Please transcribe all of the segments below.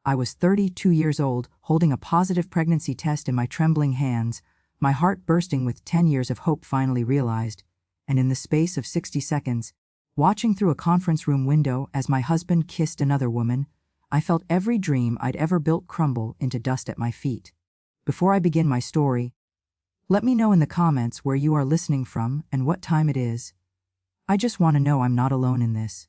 I was 32 years old, holding a positive pregnancy test in my trembling hands, my heart bursting with 10 years of hope finally realized, and in the space of 60 seconds, watching through a conference room window as my husband kissed another woman, I felt every dream I'd ever built crumble into dust at my feet. Before I begin my story, let me know in the comments where you are listening from and what time it is. I just want to know I'm not alone in this.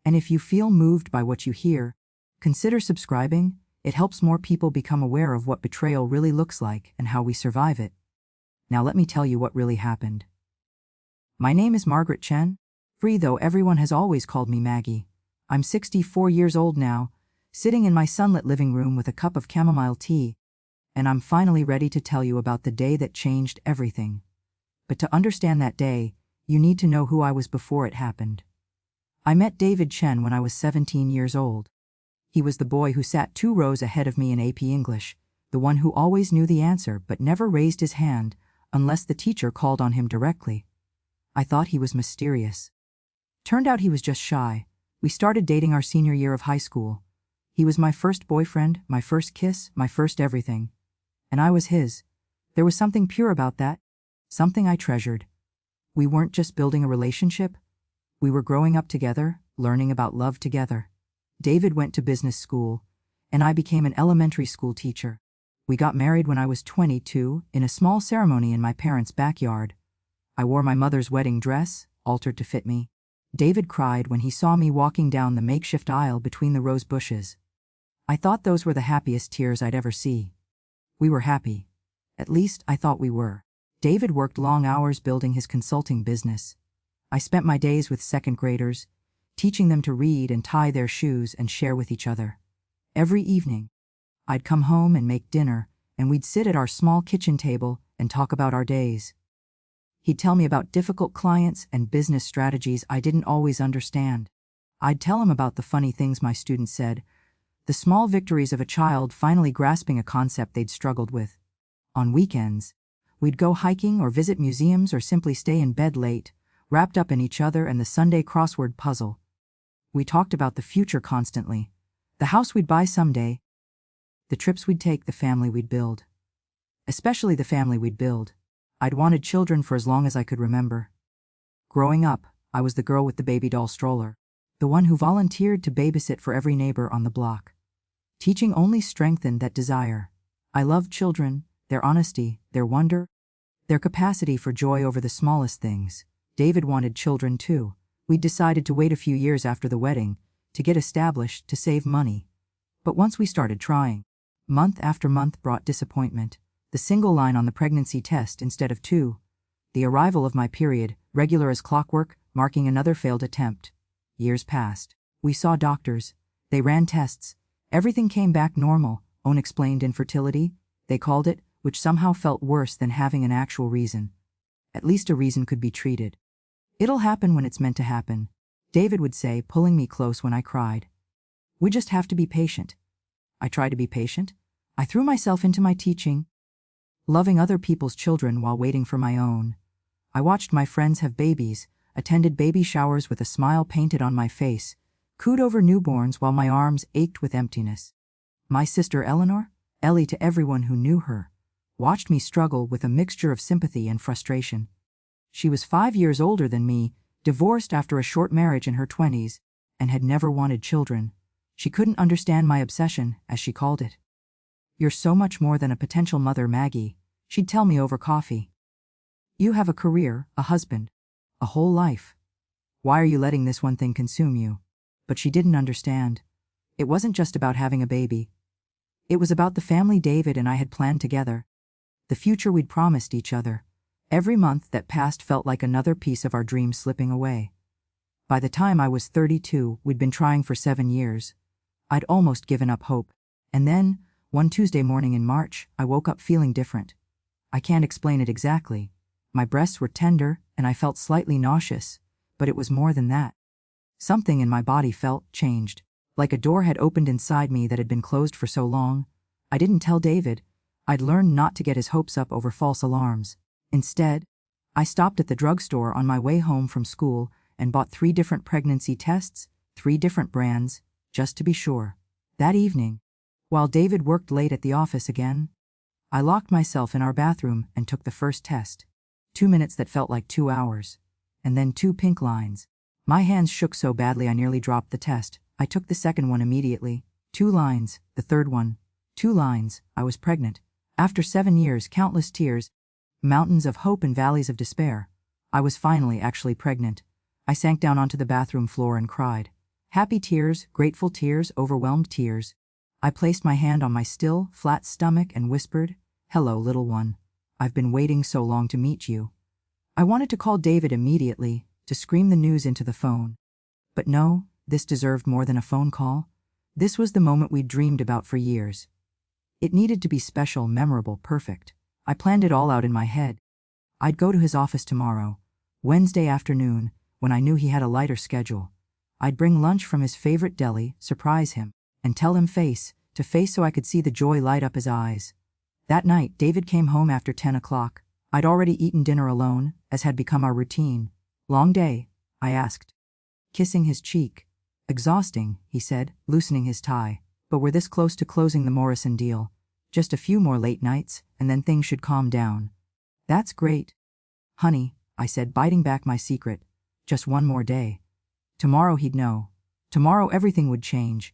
And if you feel moved by what you hear, consider subscribing. It helps more people become aware of what betrayal really looks like and how we survive it. Now let me tell you what really happened. My name is Margaret Chen, free though everyone has always called me Maggie. I'm 64 years old now, sitting in my sunlit living room with a cup of chamomile tea, and I'm finally ready to tell you about the day that changed everything. But to understand that day, you need to know who I was before it happened. I met David Chen when I was 17 years old. He was the boy who sat 2 rows ahead of me in AP English, the one who always knew the answer but never raised his hand unless the teacher called on him directly. I thought he was mysterious. Turned out he was just shy. We started dating our senior year of high school. He was my first boyfriend, my first kiss, my first everything. And I was his. There was something pure about that, something I treasured. We weren't just building a relationship. We were growing up together, learning about love together. David went to business school, and I became an elementary school teacher. We got married when I was 22 in a small ceremony in my parents' backyard. I wore my mother's wedding dress, altered to fit me. David cried when he saw me walking down the makeshift aisle between the rose bushes. I thought those were the happiest tears I'd ever see. We were happy. At least, I thought we were. David worked long hours building his consulting business. I spent my days with second graders, teaching them to read and tie their shoes and share with each other. Every evening, I'd come home and make dinner, and we'd sit at our small kitchen table and talk about our days. He'd tell me about difficult clients and business strategies I didn't always understand. I'd tell him about the funny things my students said, the small victories of a child finally grasping a concept they'd struggled with. On weekends, we'd go hiking or visit museums or simply stay in bed late, wrapped up in each other and the Sunday crossword puzzle. We talked about the future constantly, the house we'd buy someday, the trips we'd take, the family we'd build. Especially the family we'd build. I'd wanted children for as long as I could remember. Growing up, I was the girl with the baby doll stroller, the one who volunteered to babysit for every neighbor on the block. Teaching only strengthened that desire. I loved children, their honesty, their wonder, their capacity for joy over the smallest things. David wanted children too. We'd decided to wait a few years after the wedding, to get established, to save money. But once we started trying, month after month brought disappointment. The single line on the pregnancy test instead of 2. The arrival of my period, regular as clockwork, marking another failed attempt. Years passed. We saw doctors. They ran tests. Everything came back normal. Unexplained infertility, they called it, which somehow felt worse than having an actual reason. At least a reason could be treated. It'll happen when it's meant to happen, David would say, pulling me close when I cried. We just have to be patient. I tried to be patient. I threw myself into my teaching, loving other people's children while waiting for my own. I watched my friends have babies, attended baby showers with a smile painted on my face, cooed over newborns while my arms ached with emptiness. My sister Eleanor, Ellie to everyone who knew her, watched me struggle with a mixture of sympathy and frustration. She was 5 years older than me, divorced after a short marriage in her 20s, and had never wanted children. She couldn't understand my obsession, as she called it. You're so much more than a potential mother, Maggie, she'd tell me over coffee. You have a career, a husband, a whole life. Why are you letting this one thing consume you? But she didn't understand. It wasn't just about having a baby. It was about the family David and I had planned together. The future we'd promised each other. Every month that passed felt like another piece of our dream slipping away. By the time I was 32, we'd been trying for 7 years. I'd almost given up hope. And then, one Tuesday morning in March, I woke up feeling different. I can't explain it exactly. My breasts were tender, and I felt slightly nauseous, but it was more than that. Something in my body felt changed, like a door had opened inside me that had been closed for so long. I didn't tell David. I'd learned not to get his hopes up over false alarms. Instead, I stopped at the drugstore on my way home from school and bought 3 different pregnancy tests, 3 different brands, just to be sure. That evening, While David worked late at the office again, I locked myself in our bathroom and took the first test. 2 minutes that felt like 2 hours. And then 2 pink lines. My hands shook so badly I nearly dropped the test. I took the second one immediately. 2 lines, the third one. 2 lines, I was pregnant. After 7 years, countless tears, mountains of hope and valleys of despair, I was finally actually pregnant. I sank down onto the bathroom floor and cried. Happy tears, grateful tears, overwhelmed tears. I placed my hand on my still, flat stomach and whispered, "Hello, little one. I've been waiting so long to meet you." I wanted to call David immediately, to scream the news into the phone. But no, this deserved more than a phone call. This was the moment we'd dreamed about for years. It needed to be special, memorable, perfect. I planned it all out in my head. I'd go to his office tomorrow, Wednesday afternoon, when I knew he had a lighter schedule. I'd bring lunch from his favorite deli, surprise him, and tell him face to face so I could see the joy light up his eyes. That night, David came home after 10 o'clock. I'd already eaten dinner alone, as had become our routine. Long day? I asked, kissing his cheek. Exhausting, he said, loosening his tie. But we're this close to closing the Morrison deal. Just a few more late nights, and then things should calm down. That's great. Honey, I said, biting back my secret. Just one more day. Tomorrow he'd know. Tomorrow everything would change.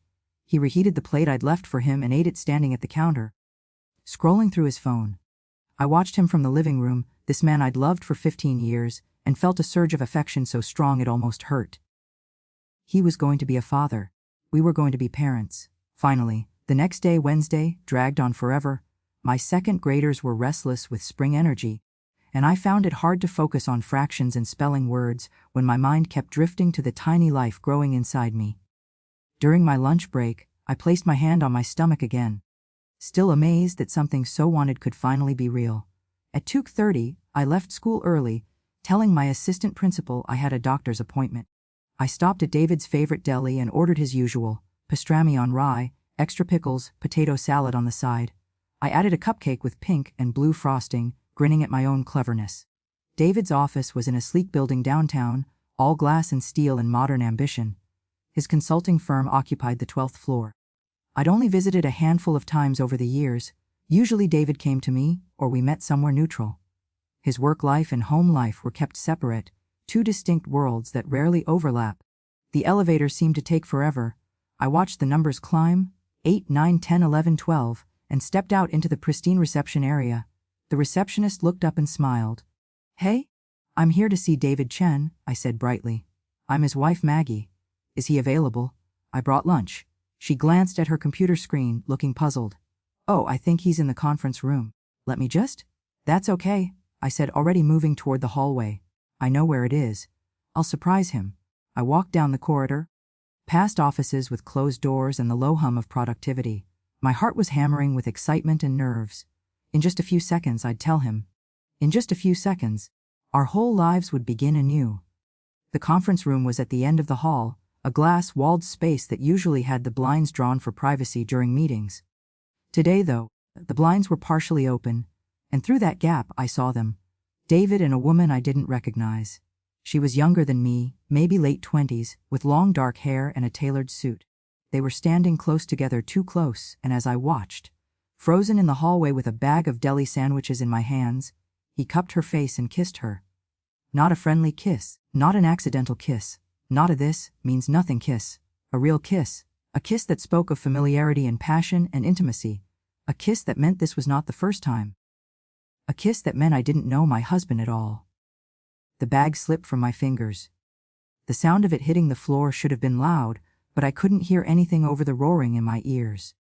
He reheated the plate I'd left for him and ate it standing at the counter. Scrolling through his phone. I watched him from the living room, this man I'd loved for 15 years, and felt a surge of affection so strong it almost hurt. He was going to be a father. We were going to be parents. Finally, the next day, Wednesday, dragged on forever. My second graders were restless with spring energy, and I found it hard to focus on fractions and spelling words when my mind kept drifting to the tiny life growing inside me. During my lunch break, I placed my hand on my stomach again, still amazed that something so wanted could finally be real. At 2:30, I left school early, telling my assistant principal I had a doctor's appointment. I stopped at David's favorite deli and ordered his usual, pastrami on rye, extra pickles, potato salad on the side. I added a cupcake with pink and blue frosting, grinning at my own cleverness. David's office was in a sleek building downtown, all glass and steel and modern ambition. His consulting firm occupied the 12th floor. I'd only visited a handful of times over the years. Usually David came to me, or we met somewhere neutral. His work life and home life were kept separate, 2 distinct worlds that rarely overlap. The elevator seemed to take forever. I watched the numbers climb, 8, 9, 10, 11, 12, and stepped out into the pristine reception area. The receptionist looked up and smiled. "Hey, I'm here to see David Chen," I said brightly. "I'm his wife Maggie. Is he available? I brought lunch." She glanced at her computer screen, looking puzzled. "Oh, I think he's in the conference room. Let me just?" "That's okay," I said, already moving toward the hallway. "I know where it is. I'll surprise him." I walked down the corridor, past offices with closed doors and the low hum of productivity. My heart was hammering with excitement and nerves. In just a few seconds, I'd tell him. In just a few seconds, our whole lives would begin anew. The conference room was at the end of the hall, a glass-walled space that usually had the blinds drawn for privacy during meetings. Today, though, the blinds were partially open, and through that gap I saw them. David and a woman I didn't recognize. She was younger than me, maybe late 20s, with long dark hair and a tailored suit. They were standing close together, too close, and as I watched, frozen in the hallway with a bag of deli sandwiches in my hands, he cupped her face and kissed her. Not a friendly kiss, not an accidental kiss, not a this means nothing kiss, a real kiss, a kiss that spoke of familiarity and passion and intimacy, a kiss that meant this was not the first time, a kiss that meant I didn't know my husband at all. The bag slipped from my fingers. The sound of it hitting the floor should have been loud, but I couldn't hear anything over the roaring in my ears.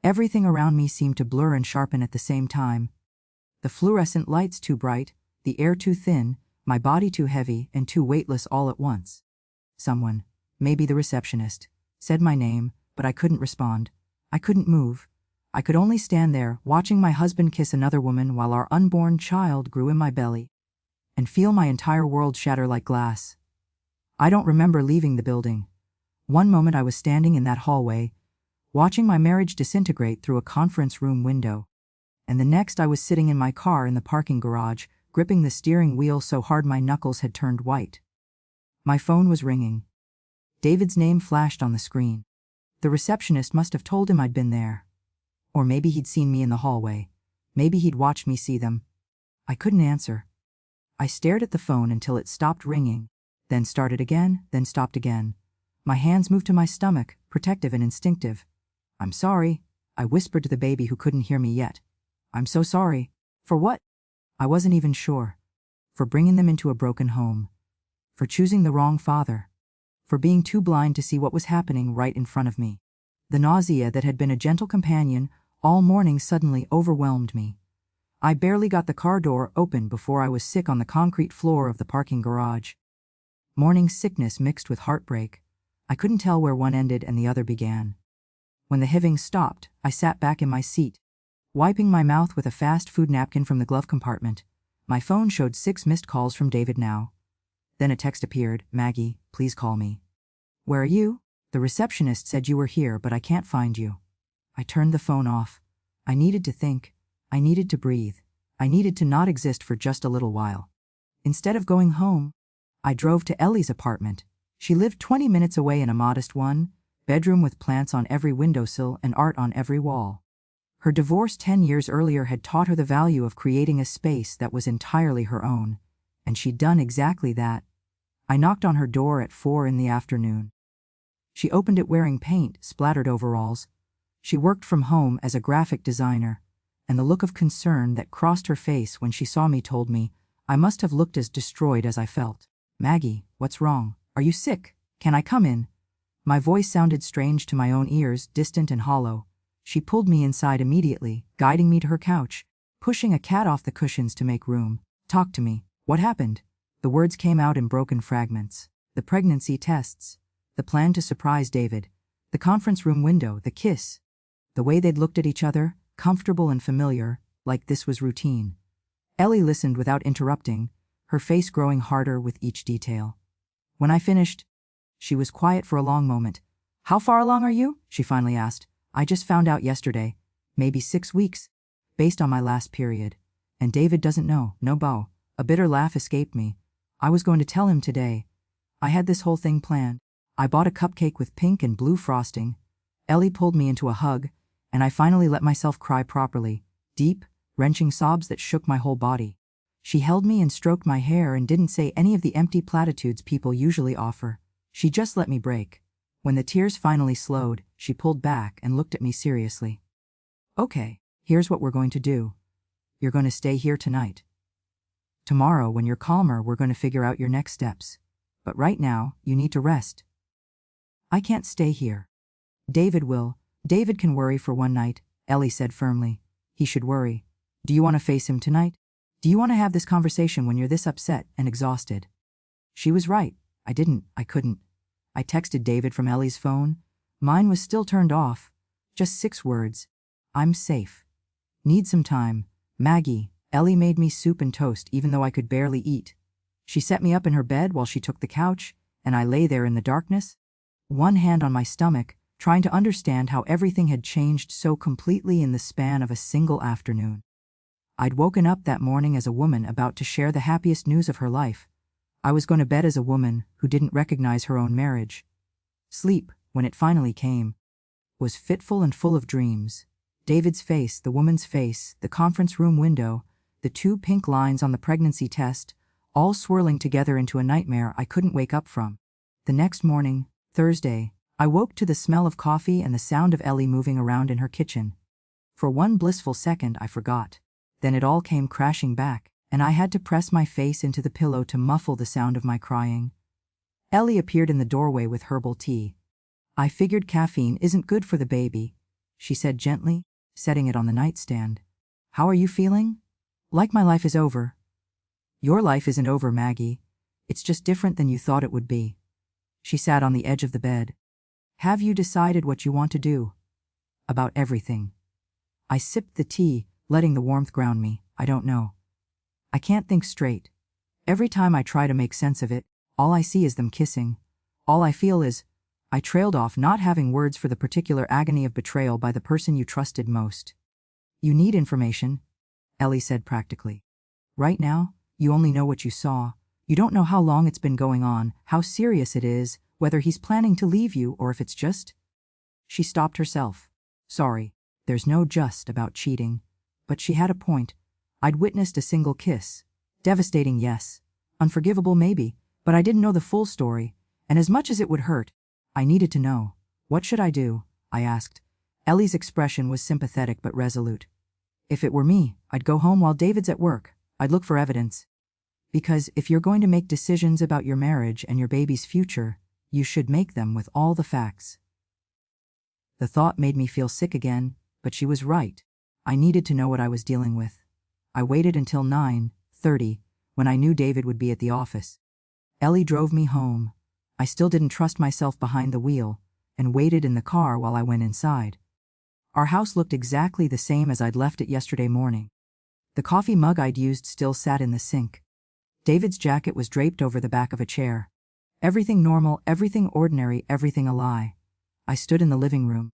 Everything around me seemed to blur and sharpen at the same time. The fluorescent lights too bright, the air too thin, my body too heavy and too weightless all at once. Someone, maybe the receptionist, said my name, but I couldn't respond. I couldn't move. I could only stand there, watching my husband kiss another woman while our unborn child grew in my belly, and feel my entire world shatter like glass. I don't remember leaving the building. One moment I was standing in that hallway, watching my marriage disintegrate through a conference room window, and the next I was sitting in my car in the parking garage, gripping the steering wheel so hard my knuckles had turned white. My phone was ringing. David's name flashed on the screen. The receptionist must have told him I'd been there. Or maybe he'd seen me in the hallway. Maybe he'd watched me see them. I couldn't answer. I stared at the phone until it stopped ringing, then started again, then stopped again. My hands moved to my stomach, protective and instinctive. "I'm sorry," I whispered to the baby who couldn't hear me yet. "I'm so sorry." For what? I wasn't even sure. For bringing them into a broken home. For choosing the wrong father. For being too blind to see what was happening right in front of me. The nausea that had been a gentle companion all morning suddenly overwhelmed me. I barely got the car door open before I was sick on the concrete floor of the parking garage. Morning sickness mixed with heartbreak. I couldn't tell where one ended and the other began. When the hiving stopped, I sat back in my seat, wiping my mouth with a fast food napkin from the glove compartment. My phone showed 6 missed calls from David now. Then a text appeared, "Maggie, please call me." "Where are you? The receptionist said you were here, but I can't find you." I turned the phone off. I needed to think. I needed to breathe. I needed to not exist for just a little while. Instead of going home, I drove to Ellie's apartment. She lived 20 minutes away in a modest bedroom with plants on every windowsill and art on every wall. Her divorce 10 years earlier had taught her the value of creating a space that was entirely her own, and she'd done exactly that. I knocked on her door at 4 in the afternoon. She opened it wearing paint-splattered overalls. She worked from home as a graphic designer, and the look of concern that crossed her face when she saw me told me I must have looked as destroyed as I felt. "Maggie, what's wrong? Are you sick? Can I come in?" My voice sounded strange to my own ears, distant and hollow. She pulled me inside immediately, guiding me to her couch, pushing a cat off the cushions to make room. "Talk to me. What happened?" The words came out in broken fragments. The pregnancy tests. The plan to surprise David. The conference room window, the kiss. The way they'd looked at each other, comfortable and familiar, like this was routine. Ellie listened without interrupting, her face growing harder with each detail. When I finished, she was quiet for a long moment. "How far along are you?" she finally asked. "I just found out yesterday. Maybe 6 weeks, based on my last period. And David doesn't know, no bow." A bitter laugh escaped me. "I was going to tell him today. I had this whole thing planned. I bought a cupcake with pink and blue frosting." Ellie pulled me into a hug, and I finally let myself cry properly, deep, wrenching sobs that shook my whole body. She held me and stroked my hair and didn't say any of the empty platitudes people usually offer. She just let me break. When the tears finally slowed, she pulled back and looked at me seriously. "Okay, here's what we're going to do. You're going to stay here tonight. Tomorrow, when you're calmer, we're going to figure out your next steps. But right now, you need to rest." "I can't stay here." "David will. David can worry for one night," Ellie said firmly. "He should worry. Do you want to face him tonight? Do you want to have this conversation when you're this upset and exhausted?" She was right. I couldn't. I texted David from Ellie's phone. Mine was still turned off. Just 6 words. "I'm safe. Need some time. Maggie." Ellie made me soup and toast even though I could barely eat. She set me up in her bed while she took the couch, and I lay there in the darkness, one hand on my stomach, trying to understand how everything had changed so completely in the span of a single afternoon. I'd woken up that morning as a woman about to share the happiest news of her life. I was going to bed as a woman who didn't recognize her own marriage. Sleep, when it finally came, was fitful and full of dreams. David's face, the woman's face, the conference room window, the 2 pink lines on the pregnancy test, all swirling together into a nightmare I couldn't wake up from. The next morning, Thursday, I woke to the smell of coffee and the sound of Ellie moving around in her kitchen. For one blissful second, I forgot. Then it all came crashing back, and I had to press my face into the pillow to muffle the sound of my crying. Ellie appeared in the doorway with herbal tea. "I figured caffeine isn't good for the baby," she said gently, setting it on the nightstand. "How are you feeling?" "Like my life is over." "Your life isn't over, Maggie. It's just different than you thought it would be." She sat on the edge of the bed. "Have you decided what you want to do?" "About everything." I sipped the tea, letting the warmth ground me. "I don't know. I can't think straight. Every time I try to make sense of it, all I see is them kissing. All I feel is..." I trailed off, not having words for the particular agony of betrayal by the person you trusted most. "You need information," Ellie said practically. "Right now, you only know what you saw. You don't know how long it's been going on, how serious it is, whether he's planning to leave you or if it's just..." She stopped herself. "Sorry. There's no just about cheating. But she had a point. I'd witnessed a single kiss. Devastating, yes. Unforgivable, maybe. But I didn't know the full story. And as much as it would hurt, I needed to know. What should I do? I asked. Ellie's expression was sympathetic but resolute. If it were me, I'd go home while David's at work. I'd look for evidence. Because if you're going to make decisions about your marriage and your baby's future, you should make them with all the facts. The thought made me feel sick again, but she was right. I needed to know what I was dealing with. I waited until 9:30, when I knew David would be at the office. Ellie drove me home. I still didn't trust myself behind the wheel, and waited in the car while I went inside. Our house looked exactly the same as I'd left it yesterday morning. The coffee mug I'd used still sat in the sink. David's jacket was draped over the back of a chair. Everything normal, everything ordinary, everything a lie. I stood in the living room,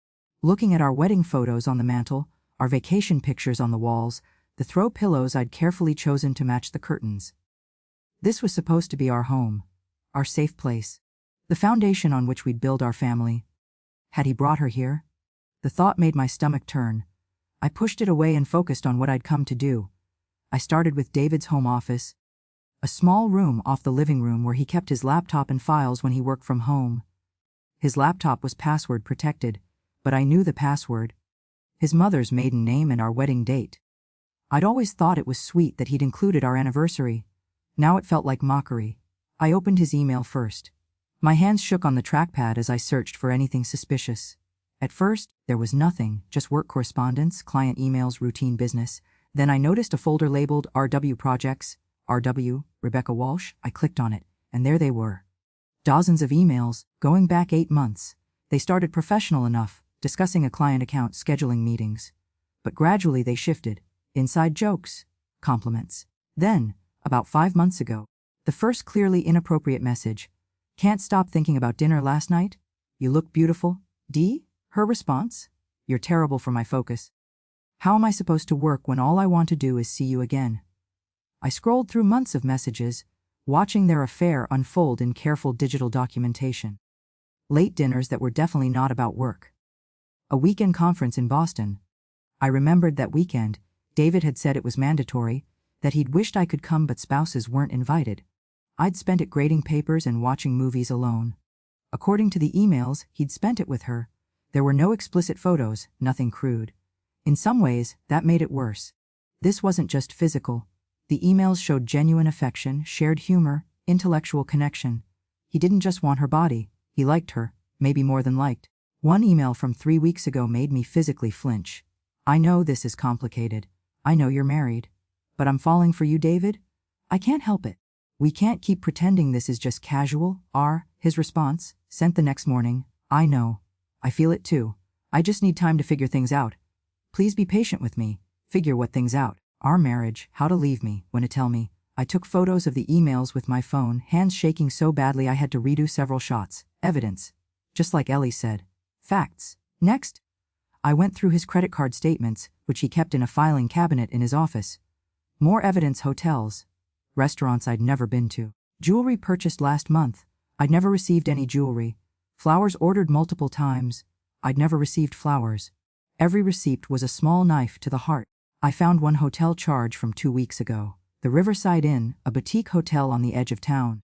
looking at our wedding photos on the mantel, our vacation pictures on the walls, the throw pillows I'd carefully chosen to match the curtains. This was supposed to be our home, our safe place, the foundation on which we'd build our family. Had he brought her here? The thought made my stomach turn. I pushed it away and focused on what I'd come to do. I started with David's home office, a small room off the living room where he kept his laptop and files when he worked from home. His laptop was password protected, but I knew the password. His mother's maiden name and our wedding date. I'd always thought it was sweet that he'd included our anniversary. Now it felt like mockery. I opened his email first. My hands shook on the trackpad as I searched for anything suspicious. At first, there was nothing, just work correspondence, client emails, routine business. Then I noticed a folder labeled RW Projects, RW, Rebecca Walsh. I clicked on it, and there they were. Dozens of emails, going back 8 months. They started professional enough, discussing a client account, scheduling meetings. But gradually they shifted. Inside jokes, compliments. Then, about 5 months ago, the first clearly inappropriate message. Can't stop thinking about dinner last night? You look beautiful. D? Her response? You're terrible for my focus. How am I supposed to work when all I want to do is see you again? I scrolled through months of messages, watching their affair unfold in careful digital documentation. Late dinners that were definitely not about work. A weekend conference in Boston. I remembered that weekend, David had said it was mandatory, that he'd wished I could come but spouses weren't invited. I'd spent it grading papers and watching movies alone. According to the emails, he'd spent it with her. There were no explicit photos, nothing crude. In some ways, that made it worse. This wasn't just physical. The emails showed genuine affection, shared humor, intellectual connection. He didn't just want her body, he liked her, maybe more than liked. One email from 3 weeks ago made me physically flinch. I know this is complicated. I know you're married. But I'm falling for you, David? I can't help it. We can't keep pretending this is just casual. His response, sent the next morning. I know. I feel it too. I just need time to figure things out. Please be patient with me. Figure what things out. Our marriage, how to leave me, when to tell me. I took photos of the emails with my phone, hands shaking so badly I had to redo several shots. Evidence. Just like Ellie said. Facts. Next. I went through his credit card statements, which he kept in a filing cabinet in his office. More evidence: hotels. Restaurants I'd never been to. Jewelry purchased last month. I'd never received any jewelry. Flowers ordered multiple times. I'd never received flowers. Every receipt was a small knife to the heart. I found one hotel charge from 2 weeks ago. The Riverside Inn, a boutique hotel on the edge of town.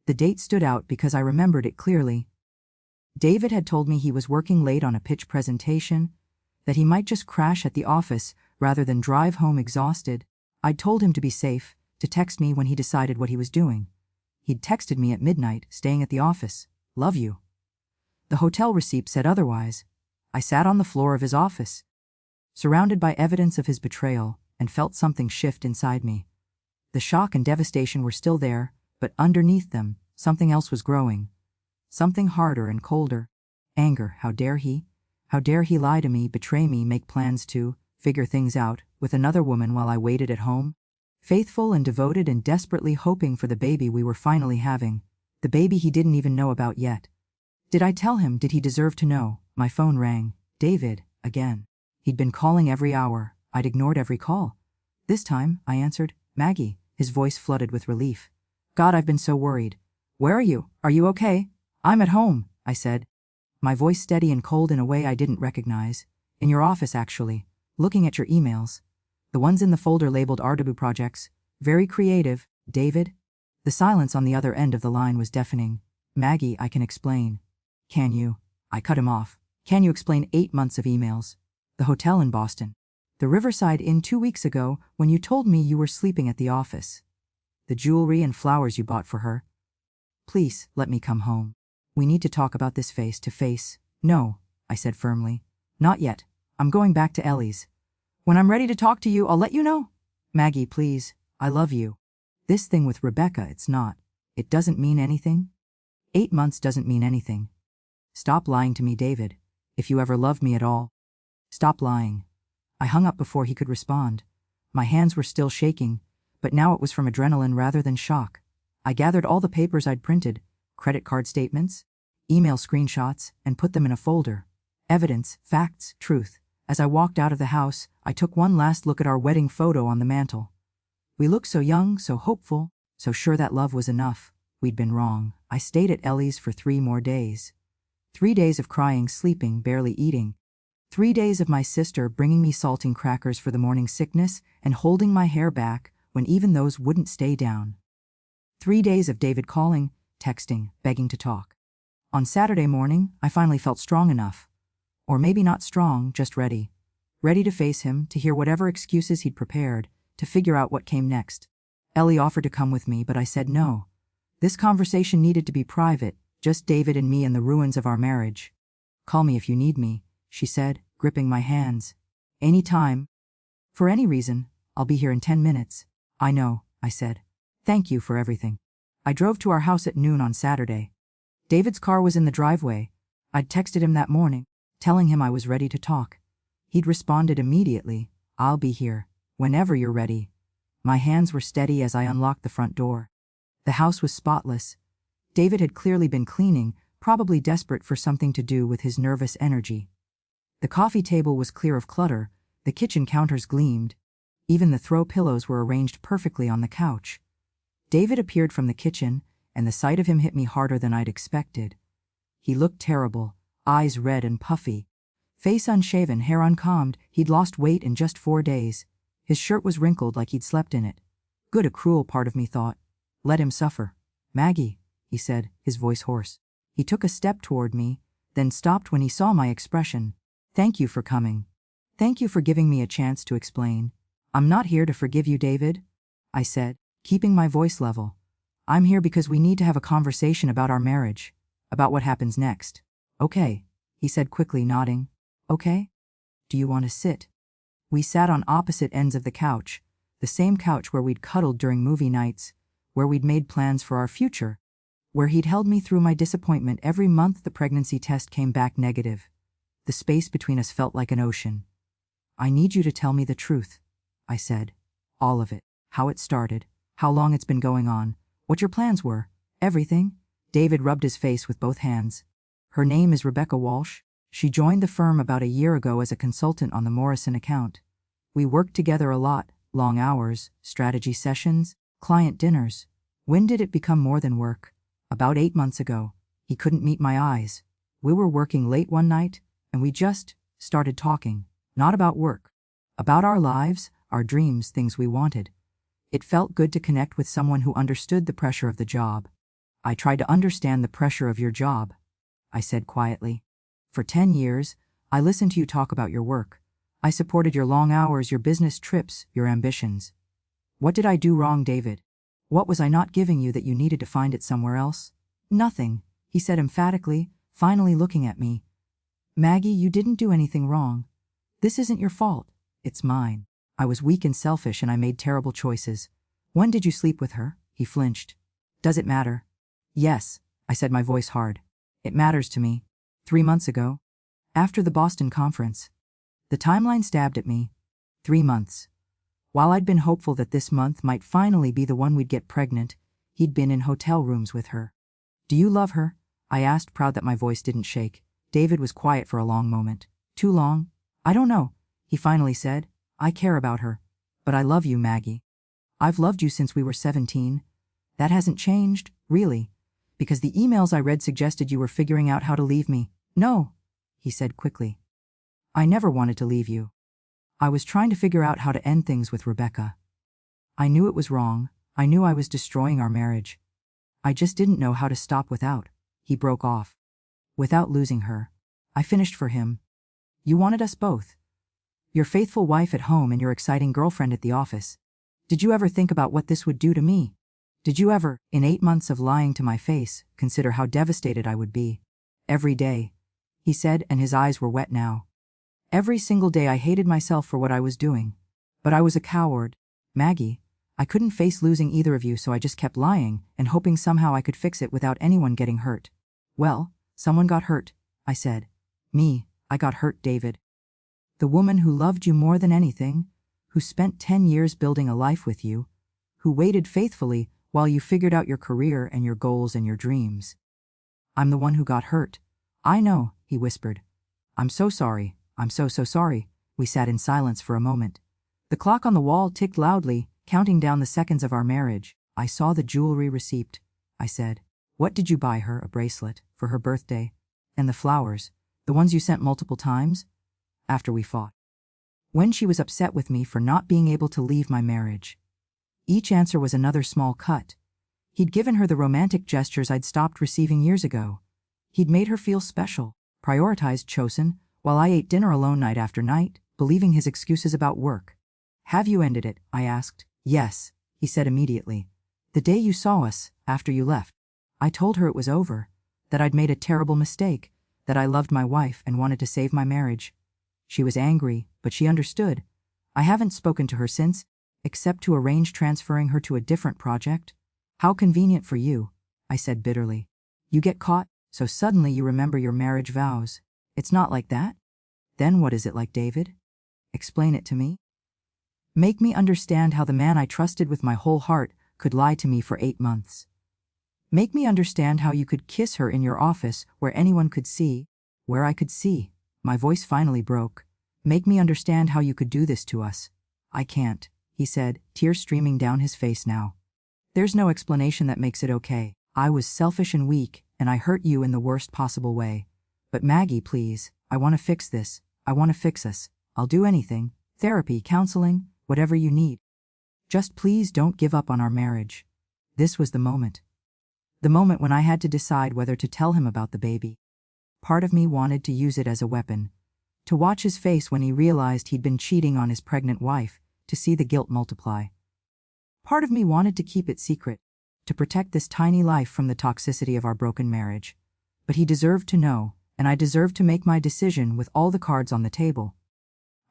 The date stood out because I remembered it clearly. David had told me he was working late on a pitch presentation, that he might just crash at the office rather than drive home exhausted. I'd told him to be safe, to text me when he decided what he was doing. He'd texted me at midnight, staying at the office. Love you. The hotel receipt said otherwise. I sat on the floor of his office, surrounded by evidence of his betrayal, and felt something shift inside me. The shock and devastation were still there, but underneath them, something else was growing. Something harder and colder. Anger. How dare he? How dare he lie to me, betray me, make plans to figure things out with another woman while I waited at home? Faithful and devoted and desperately hoping for the baby we were finally having. The baby he didn't even know about yet. Did I tell him? Did he deserve to know? My phone rang. David, again. He'd been calling every hour. I'd ignored every call. This time, I answered. Maggie. His voice flooded with relief. God, I've been so worried. Where are you? Are you okay? I'm at home, I said. My voice steady and cold in a way I didn't recognize. In your office, actually. Looking at your emails. The ones in the folder labeled Artabu projects. Very creative, David. The silence on the other end of the line was deafening. Maggie, I can explain. Can you? I cut him off. Can you explain 8 months of emails? The hotel in Boston. The Riverside Inn 2 weeks ago when you told me you were sleeping at the office. The jewelry and flowers you bought for her. Please, let me come home. We need to talk about this face to face. No, I said firmly. Not yet. I'm going back to Ellie's. When I'm ready to talk to you, I'll let you know. Maggie, please. I love you. This thing with Rebecca, it's not. It doesn't mean anything. 8 months doesn't mean anything. Stop lying to me, David. If you ever loved me at all. Stop lying. I hung up before he could respond. My hands were still shaking, but now it was from adrenaline rather than shock. I gathered all the papers I'd printed, credit card statements, email screenshots, and put them in a folder. Evidence, facts, truth. As I walked out of the house, I took one last look at our wedding photo on the mantel. We looked so young, so hopeful, so sure that love was enough. We'd been wrong. I stayed at Ellie's for 3 more days. 3 days of crying, sleeping, barely eating. 3 days of my sister bringing me salting crackers for the morning sickness and holding my hair back when even those wouldn't stay down. 3 days of David calling, texting, begging to talk. On Saturday morning, I finally felt strong enough. Or maybe not strong, just ready. Ready to face him, to hear whatever excuses he'd prepared, to figure out what came next. Ellie offered to come with me, but I said no. This conversation needed to be private, just David and me and the ruins of our marriage. Call me if you need me, she said, gripping my hands. Any time. For any reason, I'll be here in 10 minutes. I know, I said. Thank you for everything. I drove to our house at noon on Saturday. David's car was in the driveway. I'd texted him that morning, telling him I was ready to talk. He'd responded immediately, I'll be here, whenever you're ready. My hands were steady as I unlocked the front door. The house was spotless. David had clearly been cleaning, probably desperate for something to do with his nervous energy. The coffee table was clear of clutter, the kitchen counters gleamed. Even the throw pillows were arranged perfectly on the couch. David appeared from the kitchen, and the sight of him hit me harder than I'd expected. He looked terrible, eyes red and puffy. Face unshaven, hair uncombed, he'd lost weight in just 4 days. His shirt was wrinkled like he'd slept in it. Good, a cruel part of me thought. Let him suffer. Maggie, he said, his voice hoarse. He took a step toward me, then stopped when he saw my expression. Thank you for coming. Thank you for giving me a chance to explain. I'm not here to forgive you, David, I said, keeping my voice level. I'm here because we need to have a conversation about our marriage, about what happens next. Okay, he said quickly, nodding. Okay? Do you want to sit? We sat on opposite ends of the couch, the same couch where we'd cuddled during movie nights, where we'd made plans for our future, where he'd held me through my disappointment every month the pregnancy test came back negative. The space between us felt like an ocean. I need you to tell me the truth, I said. All of it. How it started, how long it's been going on, what your plans were, everything. David rubbed his face with both hands. Her name is Rebecca Walsh. She joined the firm about a year ago as a consultant on the Morrison account. We worked together a lot, long hours, strategy sessions, client dinners. When did it become more than work? About 8 months ago. He couldn't meet my eyes. We were working late one night, and we just started talking. Not about work. About our lives, our dreams, things we wanted. It felt good to connect with someone who understood the pressure of the job. I tried to understand the pressure of your job, I said quietly. For 10 years, I listened to you talk about your work. I supported your long hours, your business trips, your ambitions. What did I do wrong, David? What was I not giving you that you needed to find it somewhere else? Nothing, he said emphatically, finally looking at me. Maggie, you didn't do anything wrong. This isn't your fault. It's mine. I was weak and selfish and I made terrible choices. When did you sleep with her? He flinched. Does it matter? Yes, I said, my voice hard. It matters to me. 3 months ago. After the Boston conference. The timeline stabbed at me. 3 months. While I'd been hopeful that this month might finally be the one we'd get pregnant, he'd been in hotel rooms with her. Do you love her? I asked, proud that my voice didn't shake. David was quiet for a long moment. Too long? I don't know, he finally said. I care about her. But I love you, Maggie. I've loved you since we were 17. That hasn't changed, really. Because the emails I read suggested you were figuring out how to leave me. No, he said quickly. I never wanted to leave you. I was trying to figure out how to end things with Rebecca. I knew it was wrong. I knew I was destroying our marriage. I just didn't know how to stop without. He broke off. Without losing her. I finished for him. You wanted us both. Your faithful wife at home and your exciting girlfriend at the office. Did you ever think about what this would do to me? Did you ever, in 8 months of lying to my face, consider how devastated I would be? Every day, he said, and his eyes were wet now. Every single day I hated myself for what I was doing. But I was a coward. Maggie, I couldn't face losing either of you, so I just kept lying and hoping somehow I could fix it without anyone getting hurt. Well, someone got hurt, I said. Me, I got hurt, David. The woman who loved you more than anything, who spent 10 years building a life with you, who waited faithfully while you figured out your career and your goals and your dreams. I'm the one who got hurt. I know, he whispered. I'm so sorry. I'm so sorry. We sat in silence for a moment. The clock on the wall ticked loudly, counting down the seconds of our marriage. I saw the jewelry receipt. I said, what did you buy her? A bracelet for her birthday. And the flowers, the ones you sent multiple times? After we fought. When she was upset with me for not being able to leave my marriage. Each answer was another small cut. He'd given her the romantic gestures I'd stopped receiving years ago. He'd made her feel special, prioritized Chosen, while I ate dinner alone night after night, believing his excuses about work. Have you ended it? I asked. Yes, he said immediately. The day you saw us, after you left. I told her it was over, that I'd made a terrible mistake, that I loved my wife and wanted to save my marriage. She was angry, but she understood. I haven't spoken to her since, except to arrange transferring her to a different project. How convenient for you, I said bitterly. You get caught, so suddenly you remember your marriage vows. It's not like that? Then what is it like, David? Explain it to me. Make me understand how the man I trusted with my whole heart could lie to me for 8 months. Make me understand how you could kiss her in your office where anyone could see, where I could see. My voice finally broke. Make me understand how you could do this to us. I can't, he said, tears streaming down his face now. There's no explanation that makes it okay. I was selfish and weak, and I hurt you in the worst possible way. But Maggie, please, I want to fix this. I want to fix us. I'll do anything. Therapy, counseling, whatever you need. Just please don't give up on our marriage. This was the moment. The moment when I had to decide whether to tell him about the baby. Part of me wanted to use it as a weapon. To watch his face when he realized he'd been cheating on his pregnant wife, to see the guilt multiply. Part of me wanted to keep it secret, to protect this tiny life from the toxicity of our broken marriage. But he deserved to know, and I deserved to make my decision with all the cards on the table.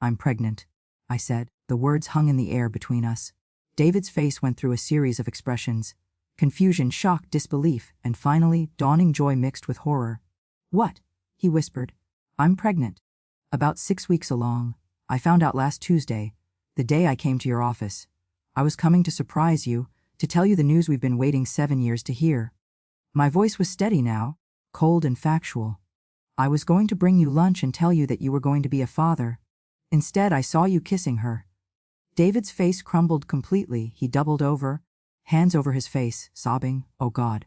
I'm pregnant, I said. The words hung in the air between us. David's face went through a series of expressions. Confusion, shock, disbelief, and finally, dawning joy mixed with horror. What? He whispered. I'm pregnant. About 6 weeks along. I found out last Tuesday, the day I came to your office. I was coming to surprise you, to tell you the news we've been waiting 7 years to hear. My voice was steady now, cold and factual. I was going to bring you lunch and tell you that you were going to be a father. Instead, I saw you kissing her. David's face crumbled completely. He doubled over, hands over his face, sobbing, oh God,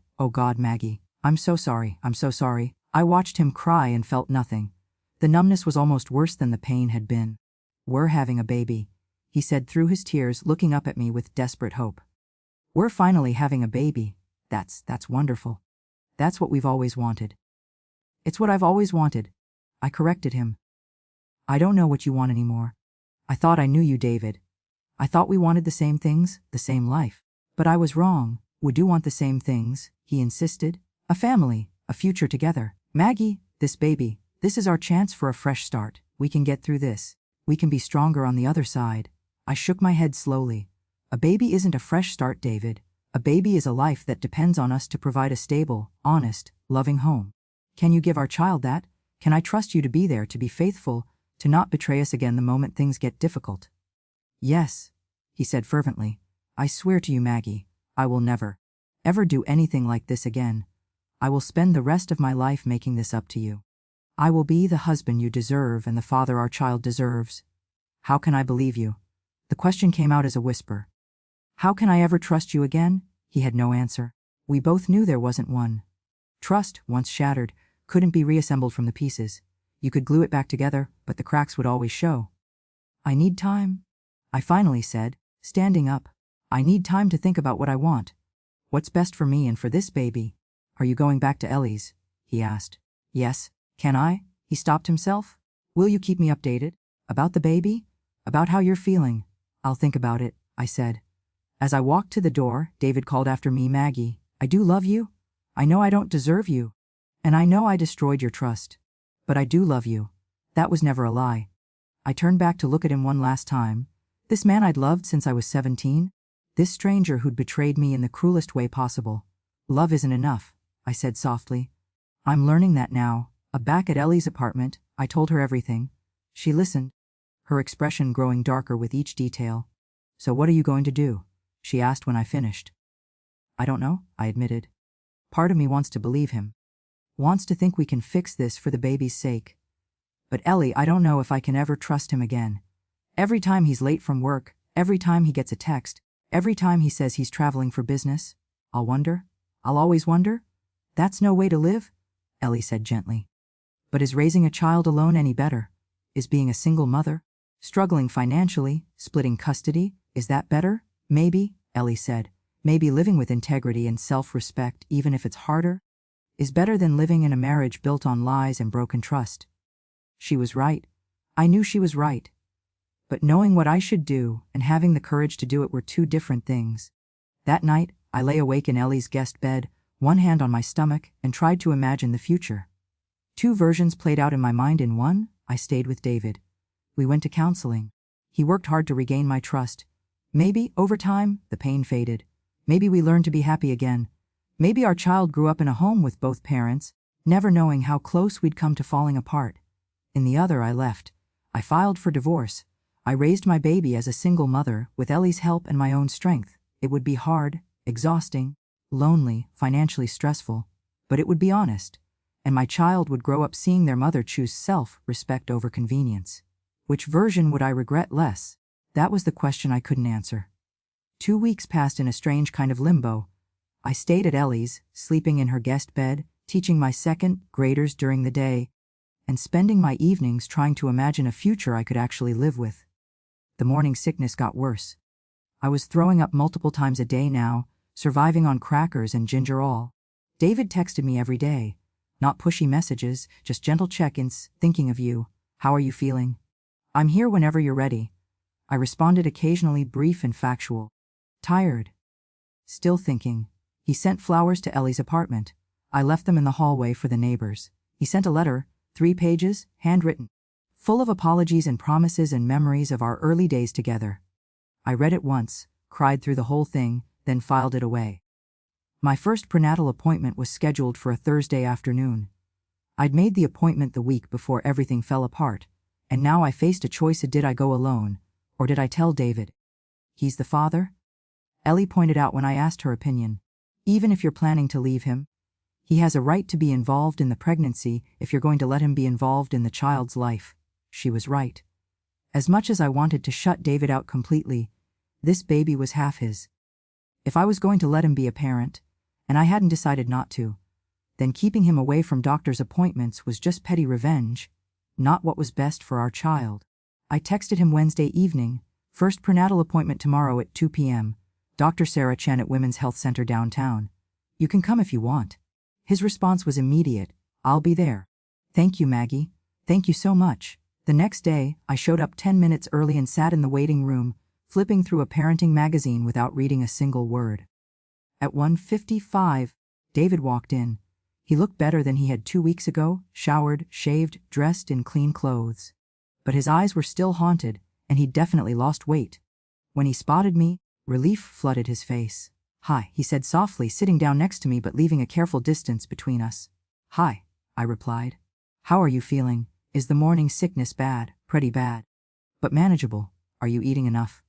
Maggie. I'm so sorry, I'm so sorry. I watched him cry and felt nothing. The numbness was almost worse than the pain had been. We're having a baby, he said through his tears, looking up at me with desperate hope. We're finally having a baby. That's wonderful. That's what we've always wanted. It's what I've always wanted. I corrected him. I don't know what you want anymore. I thought I knew you, David. I thought we wanted the same things, the same life. But I was wrong. We do want the same things, he insisted. A family, a future together. Maggie, this baby, this is our chance for a fresh start. We can get through this. We can be stronger on the other side. I shook my head slowly. A baby isn't a fresh start, David. A baby is a life that depends on us to provide a stable, honest, loving home. Can you give our child that? Can I trust you to be there, to be faithful, to not betray us again the moment things get difficult? Yes, he said fervently. I swear to you, Maggie, I will never, ever do anything like this again. I will spend the rest of my life making this up to you. I will be the husband you deserve and the father our child deserves. How can I believe you? The question came out as a whisper. How can I ever trust you again? He had no answer. We both knew there wasn't one. Trust, once shattered, couldn't be reassembled from the pieces. You could glue it back together, but the cracks would always show. I need time, I finally said, standing up. I need time to think about what I want. What's best for me and for this baby? Are you going back to Ellie's? He asked. Yes. Can I? He stopped himself. Will you keep me updated? About the baby? About how you're feeling? I'll think about it, I said. As I walked to the door, David called after me, Maggie, I do love you. I know I don't deserve you. And I know I destroyed your trust. But I do love you. That was never a lie. I turned back to look at him one last time. This man I'd loved since I was 17? This stranger who'd betrayed me in the cruelest way possible. Love isn't enough, I said softly. I'm learning that now. Back at Ellie's apartment, I told her everything. She listened, her expression growing darker with each detail. So what are you going to do? She asked when I finished. I don't know, I admitted. Part of me wants to believe him. Wants to think we can fix this for the baby's sake. But Ellie, I don't know if I can ever trust him again. Every time he's late from work, every time he gets a text, every time he says he's traveling for business, I'll wonder. I'll always wonder. That's no way to live, Ellie said gently. But is raising a child alone any better? Is being a single mother, struggling financially, splitting custody, is that better? Maybe, Ellie said. Maybe living with integrity and self-respect, even if it's harder, is better than living in a marriage built on lies and broken trust. She was right. I knew she was right. But knowing what I should do and having the courage to do it were two different things. That night, I lay awake in Ellie's guest bed, one hand on my stomach, and tried to imagine the future. Two versions played out in my mind. In one, I stayed with David. We went to counseling. He worked hard to regain my trust. Maybe, over time, the pain faded. Maybe we learned to be happy again. Maybe our child grew up in a home with both parents, never knowing how close we'd come to falling apart. In the other, I left. I filed for divorce. I raised my baby as a single mother, with Ellie's help and my own strength. It would be hard, exhausting, lonely, financially stressful, but it would be honest. And my child would grow up seeing their mother choose self-respect over convenience. Which version would I regret less? That was the question I couldn't answer. 2 weeks passed in a strange kind of limbo. I stayed at Ellie's, sleeping in her guest bed, teaching my second graders during the day, and spending my evenings trying to imagine a future I could actually live with. The morning sickness got worse. I was throwing up multiple times a day now, surviving on crackers and ginger ale. David texted me every day. Not pushy messages, just gentle check-ins, thinking of you. How are you feeling? I'm here whenever you're ready. I responded occasionally, brief and factual. Tired. Still thinking. He sent flowers to Ellie's apartment. I left them in the hallway for the neighbors. He sent a letter, 3 pages, handwritten, full of apologies and promises and memories of our early days together. I read it once, cried through the whole thing, then filed it away. My first prenatal appointment was scheduled for a Thursday afternoon. I'd made the appointment the week before everything fell apart, and now I faced a choice: did I go alone, or did I tell David? He's the father? Ellie pointed out when I asked her opinion. Even if you're planning to leave him, he has a right to be involved in the pregnancy if you're going to let him be involved in the child's life. She was right. As much as I wanted to shut David out completely, this baby was half his. If I was going to let him be a parent, and I hadn't decided not to, then keeping him away from doctor's appointments was just petty revenge, not what was best for our child. I texted him Wednesday evening, first prenatal appointment tomorrow at 2 p.m., Dr. Sarah Chen at Women's Health Center downtown. You can come if you want. His response was immediate: I'll be there. Thank you, Maggie. Thank you so much. The next day, I showed up 10 minutes early and sat in the waiting room, flipping through a parenting magazine without reading a single word. At 1:55, David walked in. He looked better than he had 2 weeks ago, showered, shaved, dressed in clean clothes. But his eyes were still haunted, and he'd definitely lost weight. When he spotted me, relief flooded his face. Hi, he said softly, sitting down next to me but leaving a careful distance between us. Hi, I replied. How are you feeling? Is the morning sickness bad? Pretty bad. But manageable. Are you eating enough?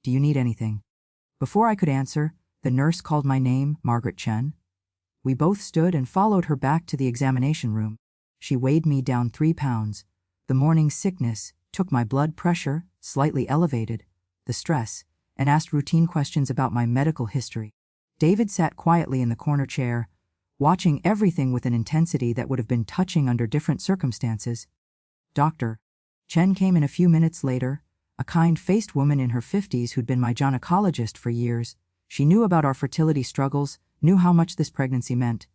Do you need anything? Before I could answer, the nurse called my name, Margaret Chen. We both stood and followed her back to the examination room. She weighed me down 3 pounds. The morning sickness took my blood pressure, slightly elevated, the stress, and asked routine questions about my medical history. David sat quietly in the corner chair, watching everything with an intensity that would have been touching under different circumstances. Doctor Chen came in a few minutes later, a kind-faced woman in her 50s who'd been my gynecologist for years. She knew about our fertility struggles, knew how much this pregnancy meant.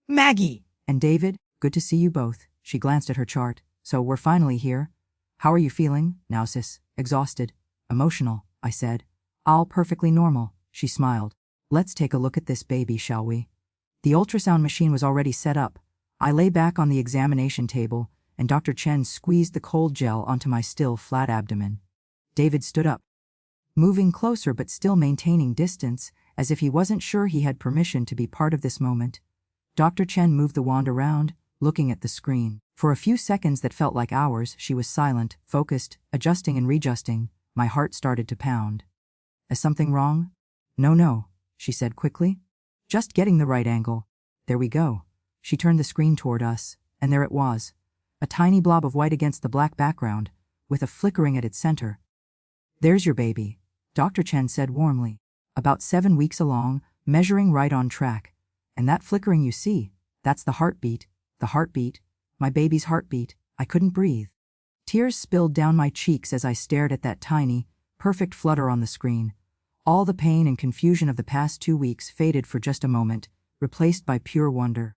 Maggie! And David, good to see you both. She glanced at her chart. So we're finally here. How are you feeling now, sis? Exhausted. Emotional, I said. All perfectly normal, she smiled. Let's take a look at this baby, shall we? The ultrasound machine was already set up. I lay back on the examination table, and Dr. Chen squeezed the cold gel onto my still flat abdomen. David stood up, moving closer but still maintaining distance, as if he wasn't sure he had permission to be part of this moment. Dr. Chen moved the wand around, looking at the screen. For a few seconds that felt like hours, she was silent, focused, adjusting and readjusting. My heart started to pound. Is something wrong? No, she said quickly. Just getting the right angle. There we go. She turned the screen toward us, and there it was. A tiny blob of white against the black background, with a flickering at its center. There's your baby, Dr. Chen said warmly. About 7 weeks along, measuring right on track. And that flickering you see, that's the heartbeat, my baby's heartbeat. I couldn't breathe. Tears spilled down my cheeks as I stared at that tiny, perfect flutter on the screen. All the pain and confusion of the past 2 weeks faded for just a moment, replaced by pure wonder.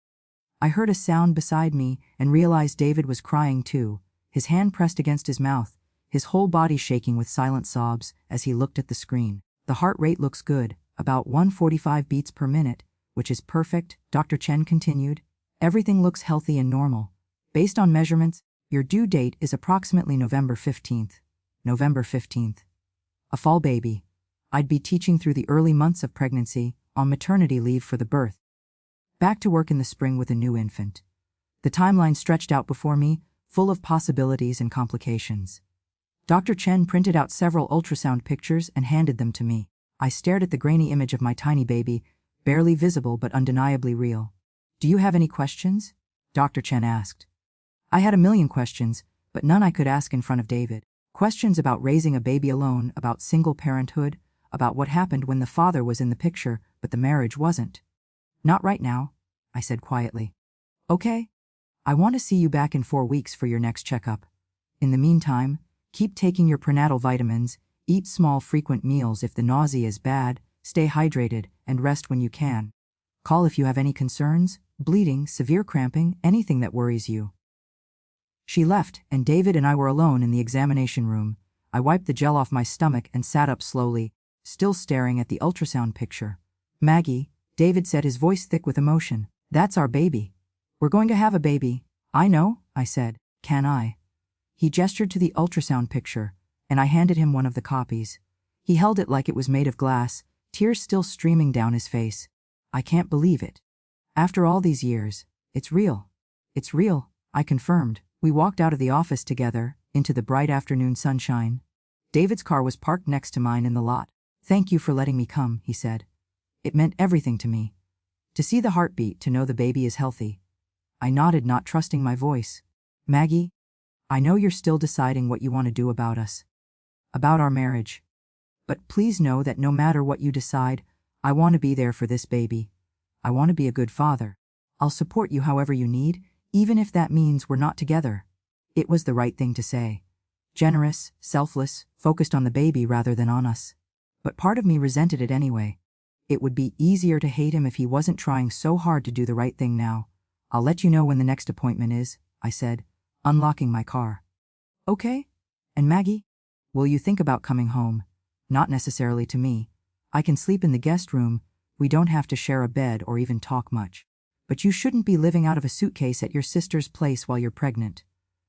I heard a sound beside me and realized David was crying too, his hand pressed against his mouth, his whole body shaking with silent sobs as he looked at the screen. The heart rate looks good, about 145 beats per minute, which is perfect, Dr. Chen continued. Everything looks healthy and normal. Based on measurements, your due date is approximately November 15th. November 15th. A fall baby. I'd be teaching through the early months of pregnancy, on maternity leave for the birth. Back to work in the spring with a new infant. The timeline stretched out before me, full of possibilities and complications. Dr. Chen printed out several ultrasound pictures and handed them to me. I stared at the grainy image of my tiny baby, barely visible but undeniably real. Do you have any questions? Dr. Chen asked. I had a million questions, but none I could ask in front of David. Questions about raising a baby alone, about single parenthood, about what happened when the father was in the picture, but the marriage wasn't. Not right now, I said quietly. Okay. I want to see you back in 4 weeks for your next checkup. In the meantime, keep taking your prenatal vitamins, eat small frequent meals if the nausea is bad, stay hydrated, and rest when you can. Call if you have any concerns, bleeding, severe cramping, anything that worries you. She left, and David and I were alone in the examination room. I wiped the gel off my stomach and sat up slowly, still staring at the ultrasound picture. Maggie, David said, his voice thick with emotion. That's our baby. We're going to have a baby. I know, I said. Can I? He gestured to the ultrasound picture, and I handed him one of the copies. He held it like it was made of glass, tears still streaming down his face. I can't believe it. After all these years, it's real. It's real, I confirmed. We walked out of the office together, into the bright afternoon sunshine. David's car was parked next to mine in the lot. Thank you for letting me come, he said. It meant everything to me. To see the heartbeat, to know the baby is healthy. I nodded, not trusting my voice. Maggie, I know you're still deciding what you want to do about us. About our marriage. But please know that no matter what you decide, I want to be there for this baby. I want to be a good father. I'll support you however you need, even if that means we're not together. It was the right thing to say. Generous, selfless, focused on the baby rather than on us. But part of me resented it anyway. It would be easier to hate him if he wasn't trying so hard to do the right thing now. I'll let you know when the next appointment is, I said, unlocking my car. Okay? And Maggie? Will you think about coming home? Not necessarily to me. I can sleep in the guest room. We don't have to share a bed or even talk much. But you shouldn't be living out of a suitcase at your sister's place while you're pregnant.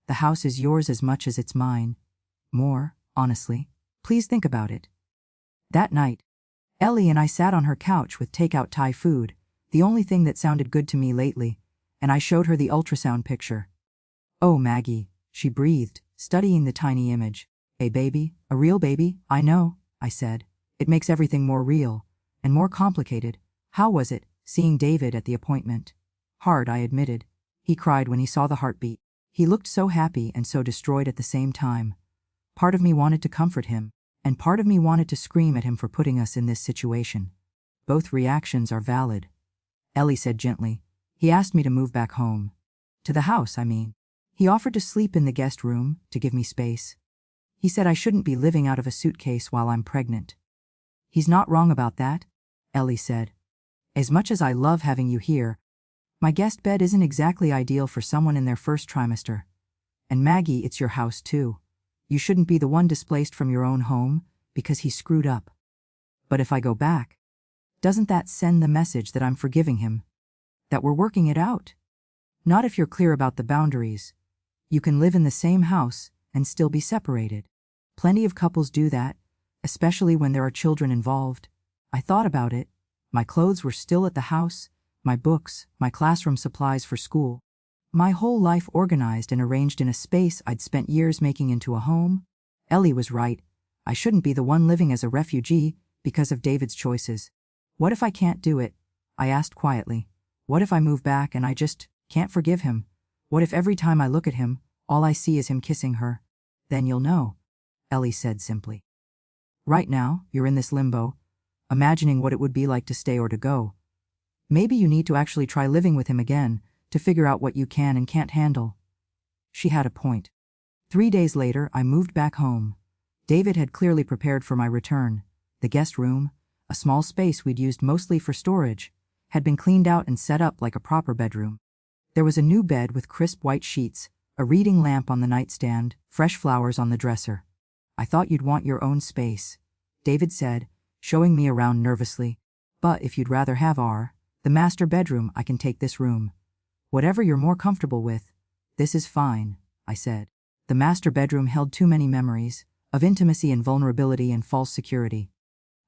The house is yours as much as it's mine. More, honestly. Please think about it. That night, Ellie and I sat on her couch with takeout Thai food, the only thing that sounded good to me lately, and I showed her the ultrasound picture. Oh, Maggie, she breathed, studying the tiny image. A baby, a real baby, I know, I said. It makes everything more real, and more complicated. How was it, seeing David at the appointment? Hard, I admitted. He cried when he saw the heartbeat. He looked so happy and so destroyed at the same time. Part of me wanted to comfort him, and part of me wanted to scream at him for putting us in this situation. Both reactions are valid. Ellie said gently. He asked me to move back home. To the house, I mean. He offered to sleep in the guest room to give me space. He said I shouldn't be living out of a suitcase while I'm pregnant. He's not wrong about that, Ellie said. As much as I love having you here, my guest bed isn't exactly ideal for someone in their first trimester. And Maggie, it's your house too. You shouldn't be the one displaced from your own home because he screwed up. But if I go back, doesn't that send the message that I'm forgiving him? That we're working it out? Not if you're clear about the boundaries. You can live in the same house and still be separated. Plenty of couples do that, especially when there are children involved. I thought about it. My clothes were still at the house, my books, my classroom supplies for school. My whole life organized and arranged in a space I'd spent years making into a home. Ellie was right. I shouldn't be the one living as a refugee because of David's choices. What if I can't do it? I asked quietly. What if I move back and I just can't forgive him? What if every time I look at him, all I see is him kissing her? Then you'll know, Ellie said simply. Right now, you're in this limbo, imagining what it would be like to stay or to go. Maybe you need to actually try living with him again to figure out what you can and can't handle. She had a point. 3 days later, I moved back home. David had clearly prepared for my return. The guest room, a small space we'd used mostly for storage, had been cleaned out and set up like a proper bedroom. There was a new bed with crisp white sheets, a reading lamp on the nightstand, fresh flowers on the dresser. I thought you'd want your own space, David said, showing me around nervously. But if you'd rather have the master bedroom, I can take this room. Whatever you're more comfortable with. This is fine, I said. The master bedroom held too many memories, of intimacy and vulnerability and false security.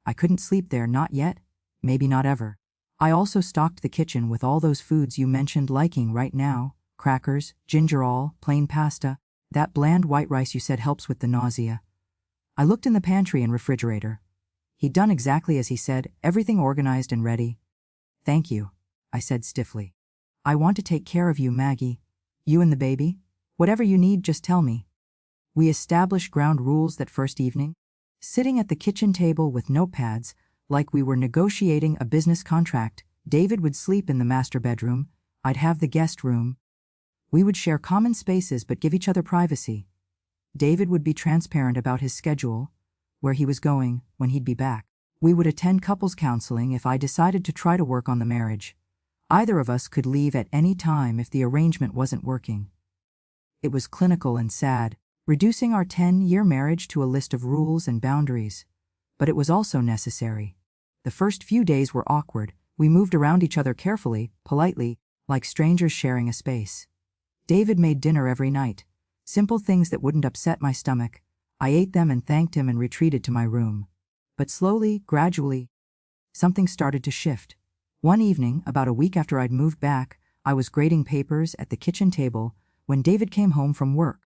I couldn't sleep there, not yet, maybe not ever. I also stocked the kitchen with all those foods you mentioned liking right now, crackers, ginger ale, plain pasta, that bland white rice you said helps with the nausea. I looked in the pantry and refrigerator. He'd done exactly as he said, everything organized and ready. Thank you, I said stiffly. I want to take care of you, Maggie. You and the baby. Whatever you need, just tell me. We established ground rules that first evening, sitting at the kitchen table with notepads, like we were negotiating a business contract. David would sleep in the master bedroom, I'd have the guest room. We would share common spaces but give each other privacy. David would be transparent about his schedule, where he was going, when he'd be back. We would attend couples counseling if I decided to try to work on the marriage. Either of us could leave at any time if the arrangement wasn't working. It was clinical and sad, reducing our 10-year marriage to a list of rules and boundaries. But it was also necessary. The first few days were awkward. We moved around each other carefully, politely, like strangers sharing a space. David made dinner every night. Simple things that wouldn't upset my stomach. I ate them and thanked him and retreated to my room. But slowly, gradually, something started to shift. One evening, about a week after I'd moved back, I was grading papers at the kitchen table when David came home from work.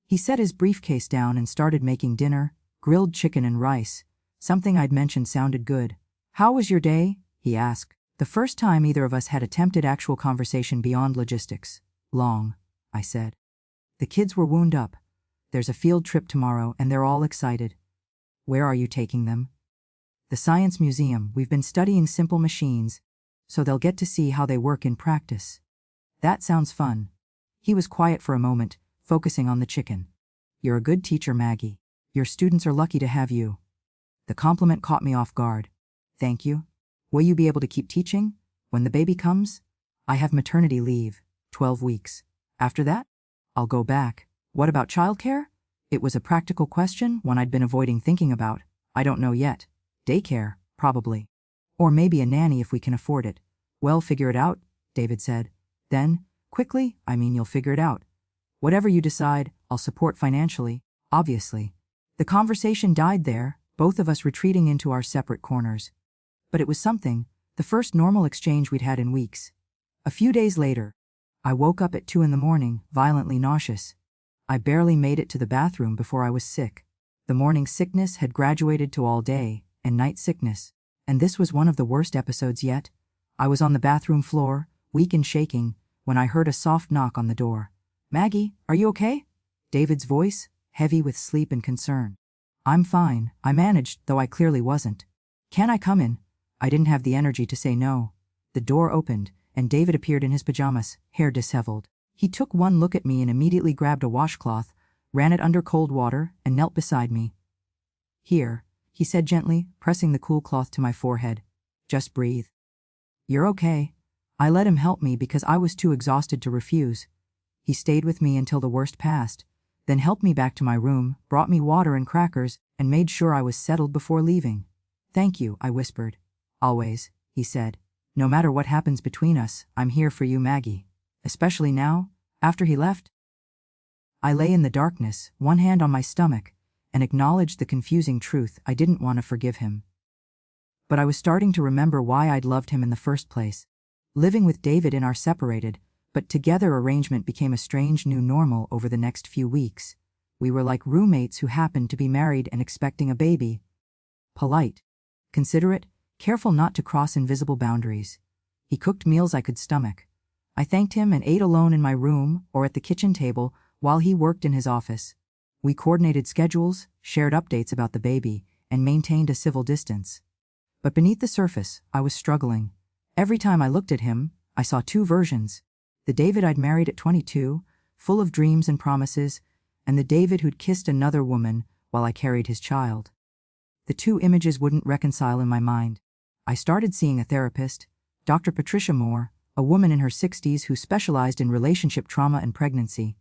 He set his briefcase down and started making dinner, grilled chicken and rice. Something I'd mentioned sounded good. How was your day? He asked. The first time either of us had attempted actual conversation beyond logistics. Long, I said. The kids were wound up. There's a field trip tomorrow and they're all excited. Where are you taking them? The Science Museum. We've been studying simple machines, so they'll get to see how they work in practice. That sounds fun. He was quiet for a moment, focusing on the chicken. You're a good teacher, Maggie. Your students are lucky to have you. The compliment caught me off guard. Thank you. Will you be able to keep teaching when the baby comes? I have maternity leave, 12 weeks. After that, I'll go back. What about childcare? It was a practical question, one I'd been avoiding thinking about. I don't know yet. Daycare, probably. Or maybe a nanny if we can afford it. Well, figure it out, David said. Then, quickly, you'll figure it out. Whatever you decide, I'll support financially, obviously. The conversation died there, both of us retreating into our separate corners. But it was something, the first normal exchange we'd had in weeks. A few days later, I woke up at 2 a.m, violently nauseous. I barely made it to the bathroom before I was sick. The morning sickness had graduated to all day and night sickness, and this was one of the worst episodes yet. I was on the bathroom floor, weak and shaking, when I heard a soft knock on the door. Maggie, are you okay? David's voice, heavy with sleep and concern. I'm fine, I managed, though I clearly wasn't. Can I come in? I didn't have the energy to say no. The door opened, and David appeared in his pajamas, hair disheveled. He took one look at me and immediately grabbed a washcloth, ran it under cold water, and knelt beside me. "Here," he said gently, pressing the cool cloth to my forehead. "Just breathe. You're okay." I let him help me because I was too exhausted to refuse. He stayed with me until the worst passed, then helped me back to my room, brought me water and crackers, and made sure I was settled before leaving. "Thank you," I whispered. "Always," he said. "No matter what happens between us, I'm here for you, Maggie. Especially now, after he left." I lay in the darkness, one hand on my stomach, and acknowledged the confusing truth I didn't want to forgive him. But I was starting to remember why I'd loved him in the first place. Living with David in our separated, but together arrangement became a strange new normal over the next few weeks. We were like roommates who happened to be married and expecting a baby. Polite, considerate, careful not to cross invisible boundaries. He cooked meals I could stomach. I thanked him and ate alone in my room or at the kitchen table while he worked in his office. We coordinated schedules, shared updates about the baby, and maintained a civil distance. But beneath the surface, I was struggling. Every time I looked at him, I saw two versions. The David I'd married at 22, full of dreams and promises, and the David who'd kissed another woman while I carried his child. The two images wouldn't reconcile in my mind. I started seeing a therapist, Dr. Patricia Moore, a woman in her 60s who specialized in relationship trauma and pregnancy.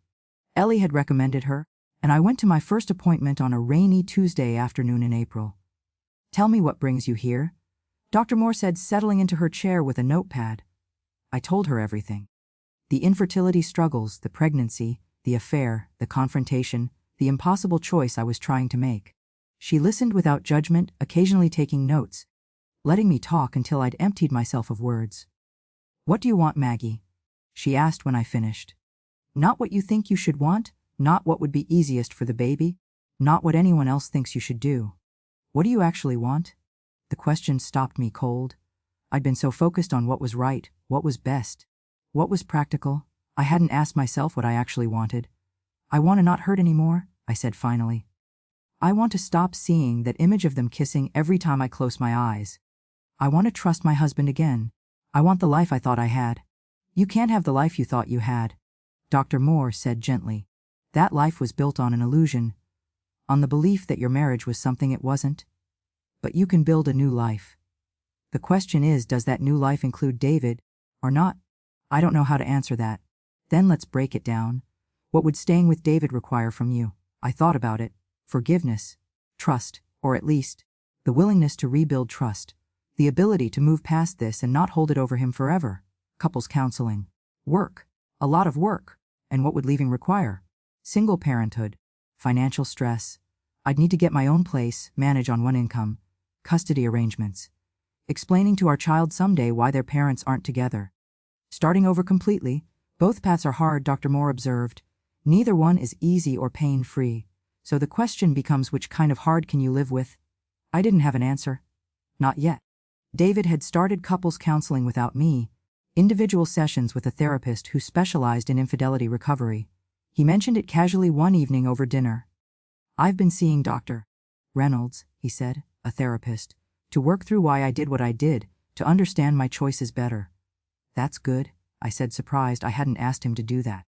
Ellie had recommended her, and I went to my first appointment on a rainy Tuesday afternoon in April. "Tell me what brings you here," Dr. Moore said, settling into her chair with a notepad. I told her everything. The infertility struggles, the pregnancy, the affair, the confrontation, the impossible choice I was trying to make. She listened without judgment, occasionally taking notes, letting me talk until I'd emptied myself of words. "What do you want, Maggie?" she asked when I finished. "Not what you think you should want, not what would be easiest for the baby, not what anyone else thinks you should do. What do you actually want?" The question stopped me cold. I'd been so focused on what was right, what was best, what was practical, I hadn't asked myself what I actually wanted. "I want to not hurt anymore," I said finally. "I want to stop seeing that image of them kissing every time I close my eyes. I want to trust my husband again. I want the life I thought I had." "You can't have the life you thought you had," Dr. Moore said gently. "That life was built on an illusion, on the belief that your marriage was something it wasn't. But you can build a new life. The question is, does that new life include David, or not?" "I don't know how to answer that." "Then let's break it down. What would staying with David require from you?" I thought about it. Forgiveness, trust, or at least, the willingness to rebuild trust, the ability to move past this and not hold it over him forever. Couples counseling. Work. A lot of work. And what would leaving require? Single parenthood. Financial stress. I'd need to get my own place, manage on one income. Custody arrangements. Explaining to our child someday why their parents aren't together. Starting over completely. Both paths are hard, Dr. Moore observed. Neither one is easy or pain-free. So the question becomes, which kind of hard can you live with? I didn't have an answer. Not yet. David had started couples counseling without me, individual sessions with a therapist who specialized in infidelity recovery. He mentioned it casually one evening over dinner. "I've been seeing Dr. Reynolds," he said, "a therapist, to work through why I did what I did, to understand my choices better." "That's good," I said, surprised I hadn't asked him to do that.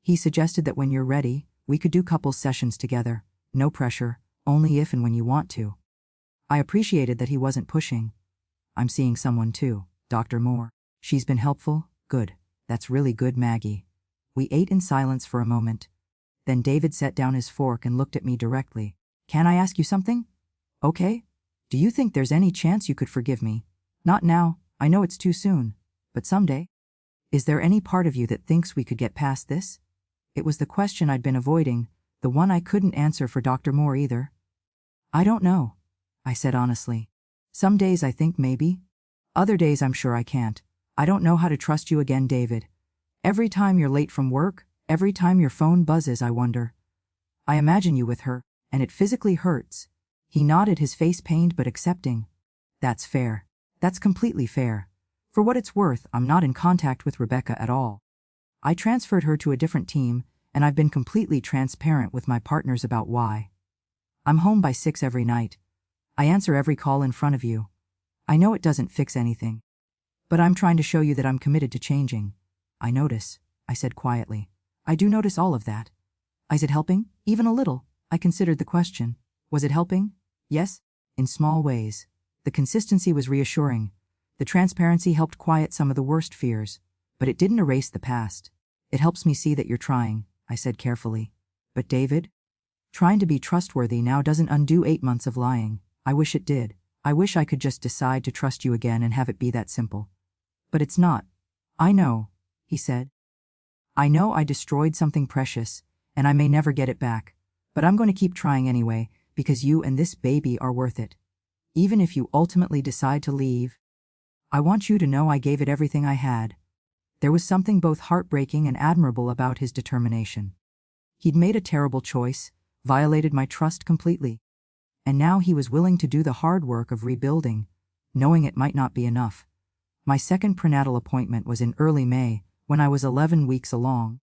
"He suggested that when you're ready, we could do couples sessions together. No pressure, only if and when you want to." I appreciated that he wasn't pushing. "I'm seeing someone too, Dr. Moore. She's been helpful?" "Good. That's really good, Maggie." We ate in silence for a moment. Then David set down his fork and looked at me directly. "Can I ask you something?" "Okay. Do you think there's any chance you could forgive me? Not now, I know it's too soon, but someday? Is there any part of you that thinks we could get past this?" It was the question I'd been avoiding, the one I couldn't answer for Dr. Moore either. "I don't know," I said honestly. "Some days I think maybe. Other days I'm sure I can't. I don't know how to trust you again, David. Every time you're late from work, every time your phone buzzes, I wonder. I imagine you with her, and it physically hurts." He nodded, his face pained but accepting. "That's fair. That's completely fair. For what it's worth, I'm not in contact with Rebecca at all. I transferred her to a different team, and I've been completely transparent with my partners about why. I'm home by 6 every night. I answer every call in front of you. I know it doesn't fix anything. But I'm trying to show you that I'm committed to changing. I notice, I said quietly. I do notice all of that. Is it helping? Even a little. I considered the question. Was it helping? Yes, in small ways. The consistency was reassuring. The transparency helped quiet some of the worst fears. But it didn't erase the past. It helps me see that you're trying, I said carefully. But David? Trying to be trustworthy now doesn't undo 8 months of lying. I wish it did. I wish I could just decide to trust you again and have it be that simple. But it's not. I know, he said. I know I destroyed something precious, and I may never get it back. But I'm going to keep trying anyway, because you and this baby are worth it. Even if you ultimately decide to leave, I want you to know I gave it everything I had. There was something both heartbreaking and admirable about his determination. He'd made a terrible choice, violated my trust completely. And now he was willing to do the hard work of rebuilding, knowing it might not be enough. My second prenatal appointment was in early May, when I was 11 weeks along.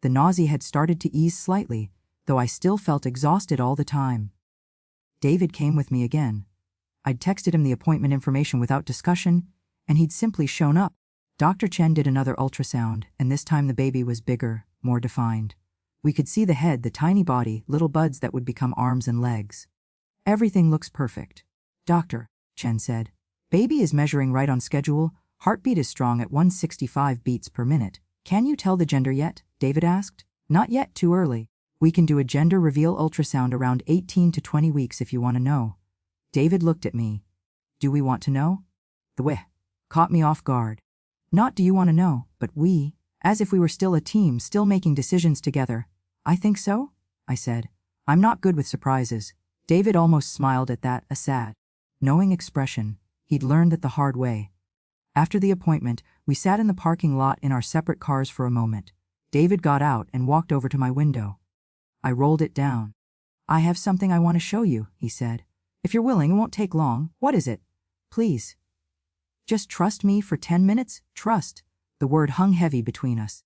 The nausea had started to ease slightly, though I still felt exhausted all the time. David came with me again. I'd texted him the appointment information without discussion, and he'd simply shown up. Dr. Chen did another ultrasound, and this time the baby was bigger, more defined. We could see the head, the tiny body, little buds that would become arms and legs. Everything looks perfect. Doctor, Chen said. Baby is measuring right on schedule, heartbeat is strong at 165 beats per minute. Can you tell the gender yet? David asked. Not yet, too early. We can do a gender reveal ultrasound around 18 to 20 weeks if you want to know. David looked at me. Do we want to know? The "we" caught me off guard. Not do you want to know, but we, as if we were still a team, still making decisions together. I think so, I said. I'm not good with surprises. David almost smiled at that, a sad, knowing expression. He'd learned it the hard way. After the appointment, we sat in the parking lot in our separate cars for a moment. David got out and walked over to my window. I rolled it down. I have something I want to show you, he said. If you're willing, it won't take long. What is it? Please. Just trust me for 10 minutes? Trust. The word hung heavy between us.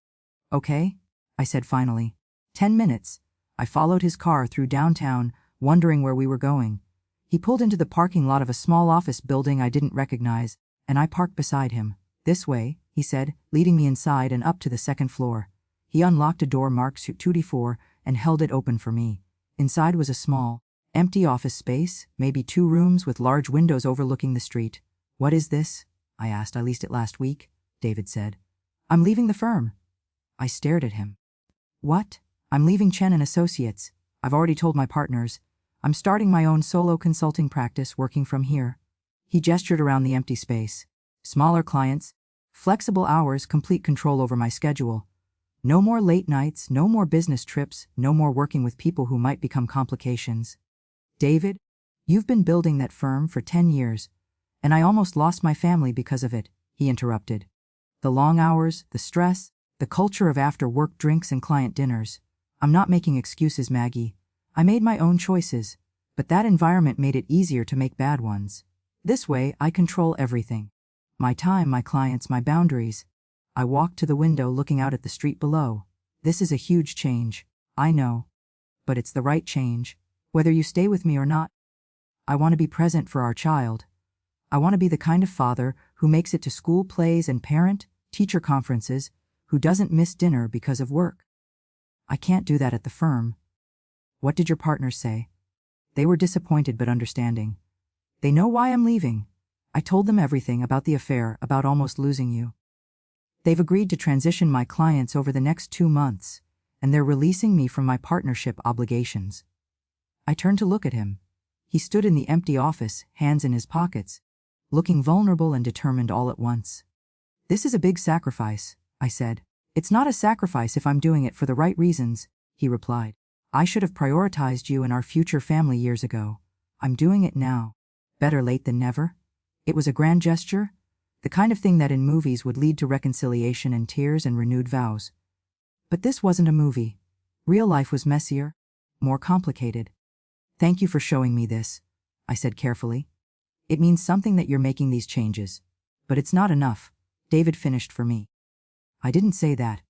Okay, I said finally. 10 minutes. I followed his car through downtown, wondering where we were going. He pulled into the parking lot of a small office building I didn't recognize, and I parked beside him. This way, he said, leading me inside and up to the second floor. He unlocked a door marked 224 and held it open for me. Inside was a small, empty office space, maybe 2 rooms with large windows overlooking the street. What is this? I asked. I leased it last week, David said. I'm leaving the firm. I stared at him. What? I'm leaving Chen and Associates. I've already told my partners. I'm starting my own solo consulting practice working from here. He gestured around the empty space. Smaller clients, flexible hours, complete control over my schedule. No more late nights, no more business trips, no more working with people who might become complications. David, you've been building that firm for 10 years, and I almost lost my family because of it, he interrupted. The long hours, the stress, the culture of after-work drinks and client dinners. I'm not making excuses, Maggie. I made my own choices, but that environment made it easier to make bad ones. This way, I control everything. My time, my clients, my boundaries. I walked to the window looking out at the street below. This is a huge change, I know. But it's the right change, whether you stay with me or not. I want to be present for our child. I want to be the kind of father who makes it to school plays and parent-teacher conferences, who doesn't miss dinner because of work. I can't do that at the firm. What did your partners say? They were disappointed but understanding. They know why I'm leaving. I told them everything about the affair, about almost losing you. They've agreed to transition my clients over the next 2 months, and they're releasing me from my partnership obligations. I turned to look at him. He stood in the empty office, hands in his pockets, looking vulnerable and determined all at once. This is a big sacrifice, I said. It's not a sacrifice if I'm doing it for the right reasons, he replied. I should have prioritized you and our future family years ago. I'm doing it now. Better late than never. It was a grand gesture, the kind of thing that in movies would lead to reconciliation and tears and renewed vows. But this wasn't a movie. Real life was messier, more complicated. Thank you for showing me this, I said carefully. It means something that you're making these changes. But it's not enough, David finished for me. I didn't say that.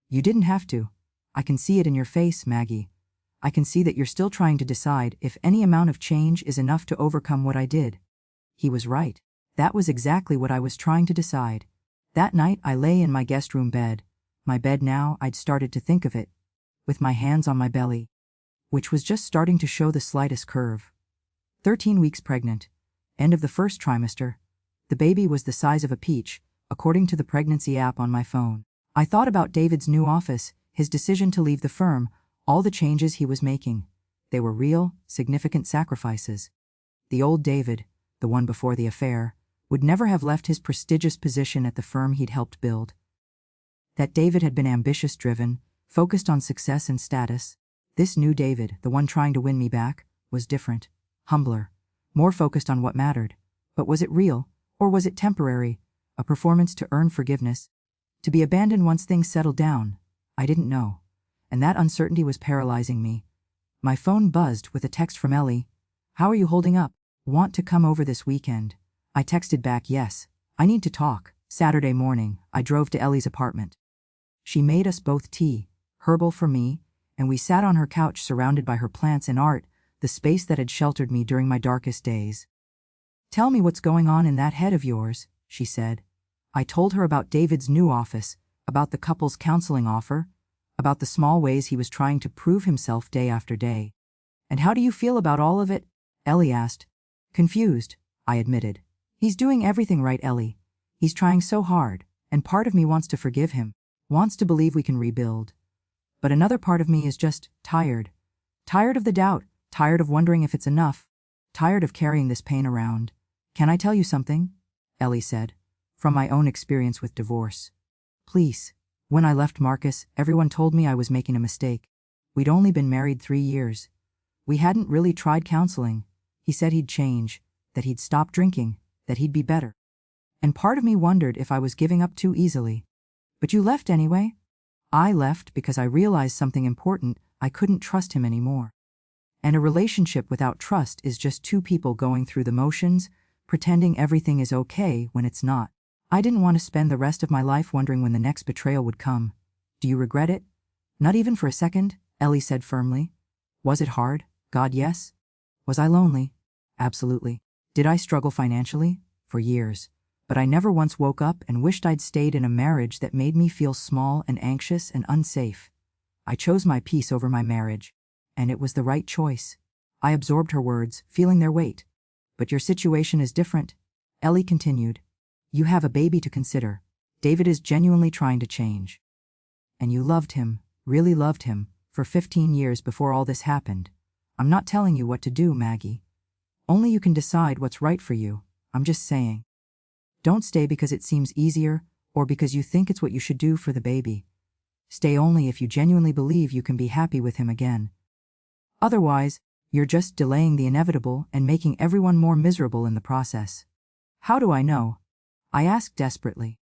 You didn't have to. I can see it in your face, Maggie. I can see that you're still trying to decide if any amount of change is enough to overcome what I did. He was right. That was exactly what I was trying to decide. That night I lay in my guest room bed, My bed now, I'd started to think of it, with my hands on my belly, which was just starting to show the slightest curve. 13 weeks pregnant. End of the first trimester. The baby was the size of a peach, according to the pregnancy app on my phone. I thought about David's new office, his decision to leave the firm, all the changes he was making. They were real, significant sacrifices. The old David, the one before the affair, would never have left his prestigious position at the firm he'd helped build. That David had been ambitious-driven, focused on success and status. This new David, the one trying to win me back, was different, humbler, more focused on what mattered. But was it real, or was it temporary, a performance to earn forgiveness? To be abandoned once things settled down? I didn't know. And that uncertainty was paralyzing me. My phone buzzed with a text from Ellie. "How are you holding up? Want to come over this weekend?" I texted back, "Yes, I need to talk." Saturday morning, I drove to Ellie's apartment. She made us both tea, herbal for me, and we sat on her couch surrounded by her plants and art, the space that had sheltered me during my darkest days. "Tell me what's going on in that head of yours," she said. I told her about David's new office, about the couple's counseling offer, about the small ways he was trying to prove himself day after day. "And how do you feel about all of it?" Ellie asked. "Confused," I admitted. "He's doing everything right, Ellie. He's trying so hard, and part of me wants to forgive him, wants to believe we can rebuild. But another part of me is just tired. Tired of the doubt, tired of wondering if it's enough, tired of carrying this pain around." "Can I tell you something?" Ellie said. "From my own experience with divorce. Please." When I left Marcus, everyone told me I was making a mistake. We'd only been married 3 years. We hadn't really tried counseling. He said he'd change, that he'd stop drinking, that he'd be better. And part of me wondered if I was giving up too easily. "But you left anyway?" "I left because I realized something important. I couldn't trust him anymore. And a relationship without trust is just two people going through the motions, pretending everything is okay when it's not. I didn't want to spend the rest of my life wondering when the next betrayal would come." "Do you regret it?" "Not even for a second," Ellie said firmly. "Was it hard? God, yes. Was I lonely? Absolutely. Did I struggle financially? For years. But I never once woke up and wished I'd stayed in a marriage that made me feel small and anxious and unsafe. I chose my peace over my marriage. And it was the right choice." I absorbed her words, feeling their weight. "But your situation is different," Ellie continued. "You have a baby to consider. David is genuinely trying to change. And you loved him, really loved him, for 15 years before all this happened. I'm not telling you what to do, Maggie. Only you can decide what's right for you. I'm just saying. Don't stay because it seems easier, or because you think it's what you should do for the baby. Stay only if you genuinely believe you can be happy with him again. Otherwise, you're just delaying the inevitable and making everyone more miserable in the process." "How do I know?" I asked desperately.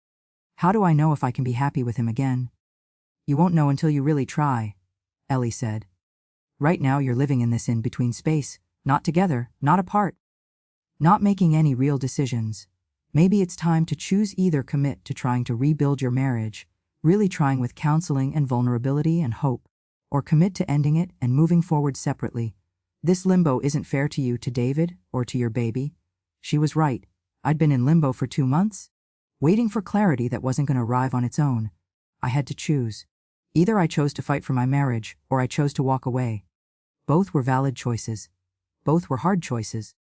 "How do I know if I can be happy with him again?" "You won't know until you really try," Ellie said. "Right now you're living in this in-between space, not together, not apart. Not making any real decisions. Maybe it's time to choose: either commit to trying to rebuild your marriage, really trying with counseling and vulnerability and hope, or commit to ending it and moving forward separately. This limbo isn't fair to you, to David, or to your baby." She was right. I'd been in limbo for 2 months, waiting for clarity that wasn't going to arrive on its own. I had to choose. Either I chose to fight for my marriage, or I chose to walk away. Both were valid choices. Both were hard choices.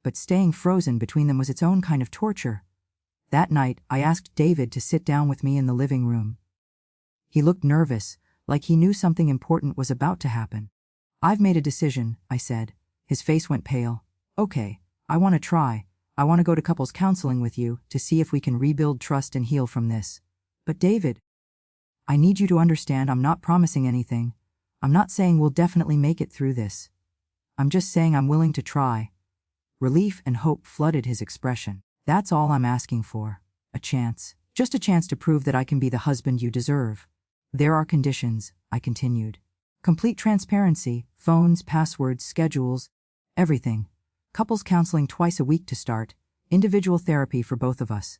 But staying frozen between them was its own kind of torture. That night, I asked David to sit down with me in the living room. He looked nervous, like he knew something important was about to happen. "I've made a decision," I said. His face went pale. "Okay, I want to try. I want to go to couples counseling with you to see if we can rebuild trust and heal from this. But David, I need you to understand I'm not promising anything. I'm not saying we'll definitely make it through this. I'm just saying I'm willing to try." Relief and hope flooded his expression. "That's all I'm asking for. A chance. Just a chance to prove that I can be the husband you deserve. There are conditions," I continued. "Complete transparency, phones, passwords, schedules, everything. Couples counseling twice a week to start, individual therapy for both of us.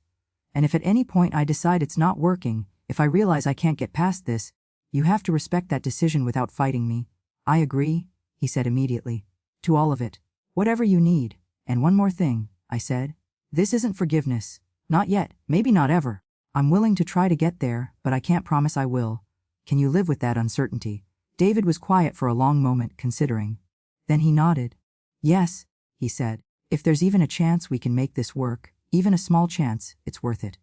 And if at any point I decide it's not working, if I realize I can't get past this, you have to respect that decision without fighting me." "I agree," he said immediately. "To all of it. Whatever you need. And one more thing," I said. "This isn't forgiveness. Not yet, maybe not ever. I'm willing to try to get there, but I can't promise I will. Can you live with that uncertainty? David was quiet for a long moment, considering. Then he nodded. Yes, he said. If there's even a chance we can make this work, even a small chance, it's worth it.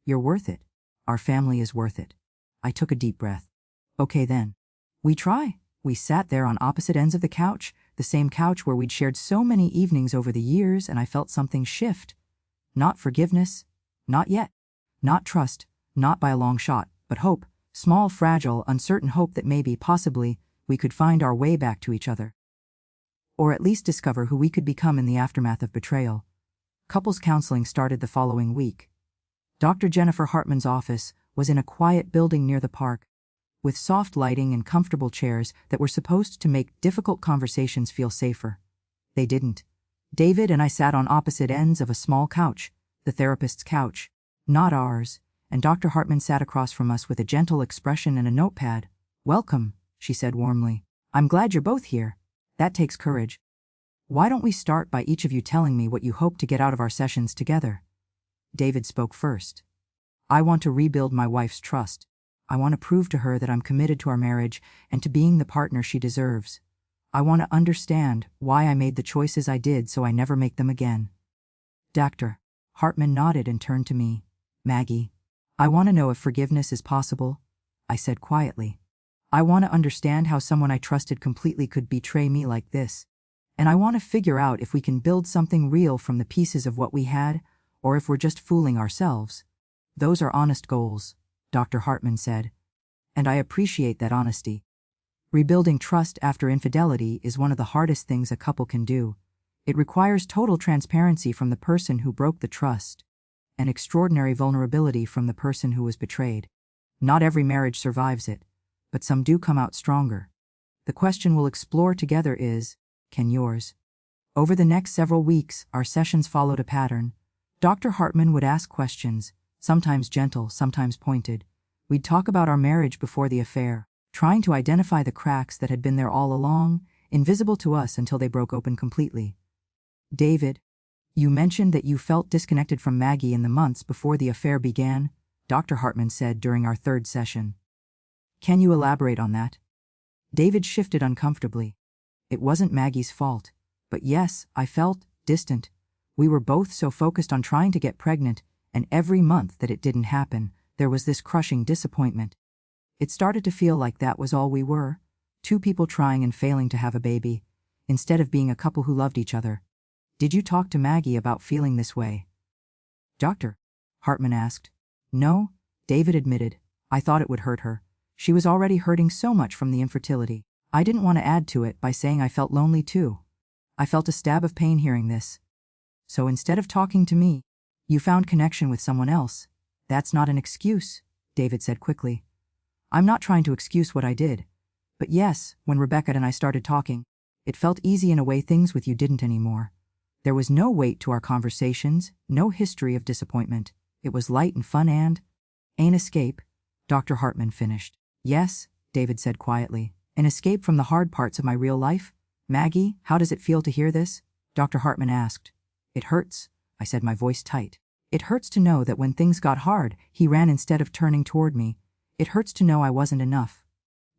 You're worth it. Our family is worth it. I took a deep breath. Okay then. We try. We sat there on opposite ends of the couch, the same couch where we'd shared so many evenings over the years, and I felt something shift. Not forgiveness. Not yet. Not trust. Not by a long shot, but hope. Small, fragile, uncertain hope that maybe, possibly, we could find our way back to each other. Or at least discover who we could become in the aftermath of betrayal. Couples counseling started the following week. Dr. Jennifer Hartman's office was in a quiet building near the park, with soft lighting and comfortable chairs that were supposed to make difficult conversations feel safer. They didn't. David and I sat on opposite ends of a small couch, the therapist's couch, not ours, and Dr. Hartman sat across from us with a gentle expression and a notepad. Welcome, she said warmly. I'm glad you're both here. That takes courage. Why don't we start by each of you telling me what you hope to get out of our sessions together? David spoke first. I want to rebuild my wife's trust. I want to prove to her that I'm committed to our marriage and to being the partner she deserves. I want to understand why I made the choices I did so I never make them again. Dr. Hartman nodded and turned to me. Maggie, I want to know if forgiveness is possible, I said quietly. I want to understand how someone I trusted completely could betray me like this. And I want to figure out if we can build something real from the pieces of what we had, or if we're just fooling ourselves. Those are honest goals, Dr. Hartman said. And I appreciate that honesty. Rebuilding trust after infidelity is one of the hardest things a couple can do. It requires total transparency from the person who broke the trust, and extraordinary vulnerability from the person who was betrayed. Not every marriage survives it, but some do come out stronger. The question we'll explore together is, can yours? Over the next several weeks, our sessions followed a pattern. Dr. Hartman would ask questions, sometimes gentle, sometimes pointed. We'd talk about our marriage before the affair, trying to identify the cracks that had been there all along, invisible to us until they broke open completely. David, you mentioned that you felt disconnected from Maggie in the months before the affair began, Dr. Hartman said during our third session. Can you elaborate on that? David shifted uncomfortably. It wasn't Maggie's fault, but yes, I felt distant. We were both so focused on trying to get pregnant, and every month that it didn't happen, there was this crushing disappointment. It started to feel like that was all we were, two people trying and failing to have a baby, instead of being a couple who loved each other. Did you talk to Maggie about feeling this way? Doctor, Hartman asked. No, David admitted. I thought it would hurt her. She was already hurting so much from the infertility. I didn't want to add to it by saying I felt lonely too. I felt a stab of pain hearing this. So instead of talking to me, you found connection with someone else. That's not an excuse, David said quickly. I'm not trying to excuse what I did. But yes, when Rebecca and I started talking, it felt easy in a way things with you didn't anymore. There was no weight to our conversations, no history of disappointment. It was light and fun and an escape, Dr. Hartman finished. Yes, David said quietly. An escape from the hard parts of my real life? Maggie, how does it feel to hear this? Dr. Hartman asked. It hurts, I said, my voice tight. It hurts to know that when things got hard, he ran instead of turning toward me. It hurts to know I wasn't enough.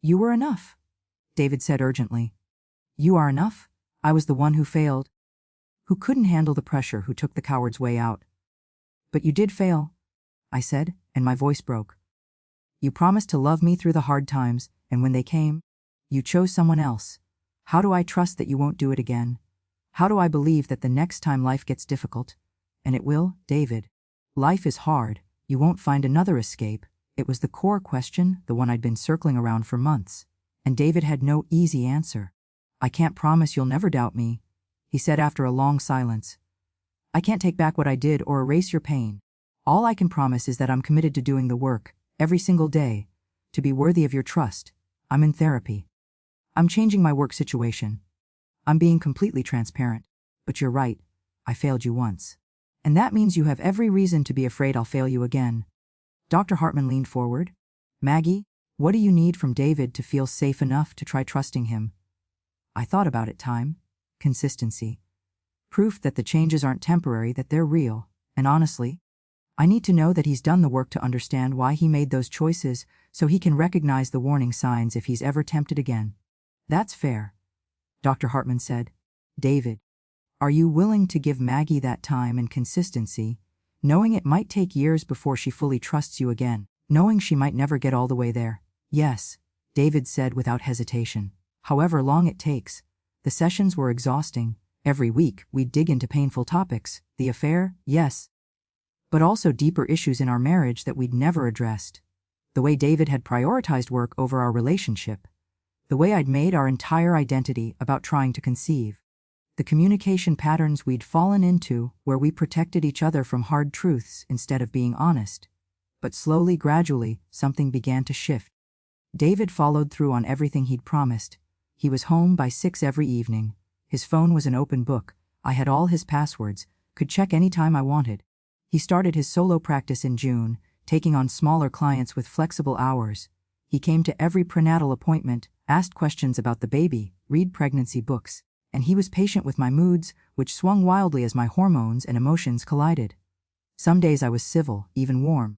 You were enough, David said urgently. You are enough? I was the one who failed, who couldn't handle the pressure, who took the coward's way out. But you did fail, I said, and my voice broke. You promised to love me through the hard times, and when they came, you chose someone else. How do I trust that you won't do it again? How do I believe that the next time life gets difficult, and it will, David? Life is hard, you won't find another escape. It was the core question, the one I'd been circling around for months. And David had no easy answer. I can't promise you'll never doubt me, he said after a long silence. I can't take back what I did or erase your pain. All I can promise is that I'm committed to doing the work, every single day, to be worthy of your trust. I'm in therapy. I'm changing my work situation. I'm being completely transparent. But you're right, I failed you once. And that means you have every reason to be afraid I'll fail you again. Dr. Hartman leaned forward. Maggie, what do you need from David to feel safe enough to try trusting him? I thought about it. Time. Consistency. Proof that the changes aren't temporary, that they're real. And honestly, I need to know that he's done the work to understand why he made those choices so he can recognize the warning signs if he's ever tempted again. That's fair, Dr. Hartman said. David, are you willing to give Maggie that time and consistency, knowing it might take years before she fully trusts you again, knowing she might never get all the way there? Yes, David said without hesitation. However long it takes. The sessions were exhausting. Every week, we'd dig into painful topics. The affair, yes, but also deeper issues in our marriage that we'd never addressed. The way David had prioritized work over our relationship. The way I'd made our entire identity about trying to conceive. The communication patterns we'd fallen into where we protected each other from hard truths instead of being honest. But slowly, gradually, something began to shift. David followed through on everything he'd promised. He was home by 6 every evening. His phone was an open book. I had all his passwords, could check any time I wanted. He started his solo practice in June, taking on smaller clients with flexible hours. He came to every prenatal appointment, asked questions about the baby, read pregnancy books, and he was patient with my moods, which swung wildly as my hormones and emotions collided. Some days I was civil, even warm.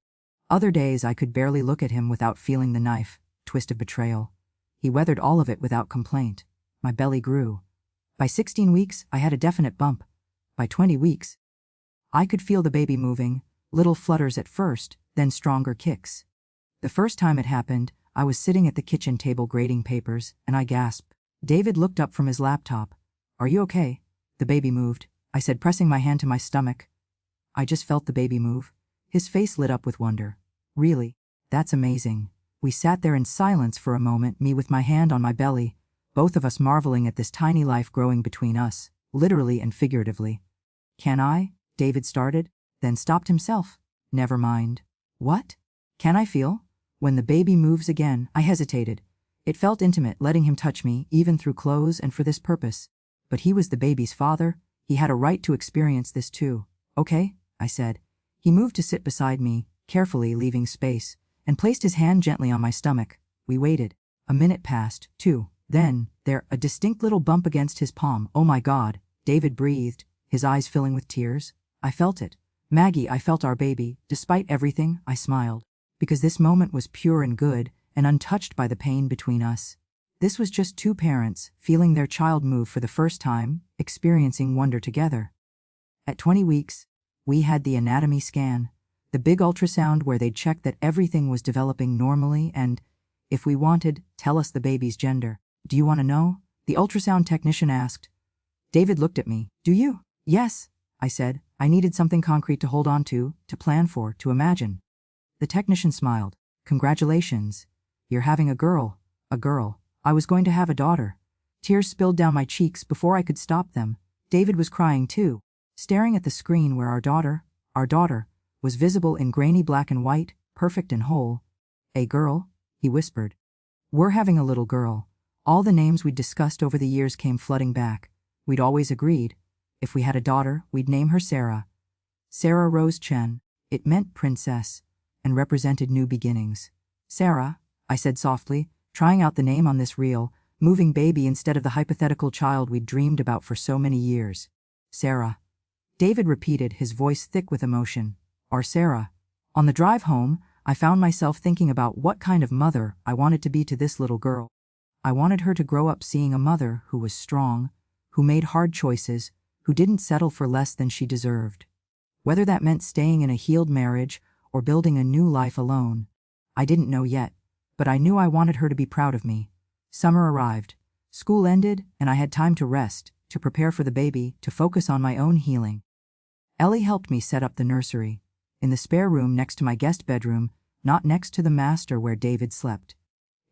Other days I could barely look at him without feeling the knife, twist of betrayal. He weathered all of it without complaint. My belly grew. By 16 weeks, I had a definite bump. By 20 weeks, I could feel the baby moving, little flutters at first, then stronger kicks. The first time it happened, I was sitting at the kitchen table grading papers, and I gasped. David looked up from his laptop. Are you okay? The baby moved, I said, pressing my hand to my stomach. I just felt the baby move. His face lit up with wonder. Really? That's amazing. We sat there in silence for a moment, me with my hand on my belly, both of us marveling at this tiny life growing between us, literally and figuratively. Can I? David started, then stopped himself. Never mind. What? Can I feel? When the baby moves again, I hesitated. It felt intimate letting him touch me, even through clothes and for this purpose. But he was the baby's father. He had a right to experience this too. Okay, I said. He moved to sit beside me, carefully leaving space, and placed his hand gently on my stomach. We waited. A minute passed, 2. Then, there, a distinct little bump against his palm. Oh my God, David breathed, his eyes filling with tears. I felt it. Maggie, I felt our baby. Despite everything, I smiled. Because this moment was pure and good, and untouched by the pain between us. This was just 2 parents, feeling their child move for the first time, experiencing wonder together. At 20 weeks, we had the anatomy scan, the big ultrasound where they'd check that everything was developing normally and, if we wanted, tell us the baby's gender. Do you want to know? The ultrasound technician asked. David looked at me. Do you? Yes, I said. I needed something concrete to hold on to plan for, to imagine. The technician smiled. Congratulations. You're having a girl. A girl. I was going to have a daughter. Tears spilled down my cheeks before I could stop them. David was crying too, staring at the screen where our daughter, was visible in grainy black and white, perfect and whole. A girl, he whispered. We're having a little girl. All the names we'd discussed over the years came flooding back. We'd always agreed. If we had a daughter, we'd name her Sarah. Sarah Rose Chen. It meant princess, and represented new beginnings. Sarah, I said softly, trying out the name on this real, moving baby instead of the hypothetical child we'd dreamed about for so many years. Sarah. David repeated, his voice thick with emotion. Our Sarah. On the drive home, I found myself thinking about what kind of mother I wanted to be to this little girl. I wanted her to grow up seeing a mother who was strong, who made hard choices, who didn't settle for less than she deserved. Whether that meant staying in a healed marriage or building a new life alone, I didn't know yet, but I knew I wanted her to be proud of me. Summer arrived. School ended, and I had time to rest, to prepare for the baby, to focus on my own healing. Ellie helped me set up the nursery, in the spare room next to my guest bedroom, not next to the master where David slept.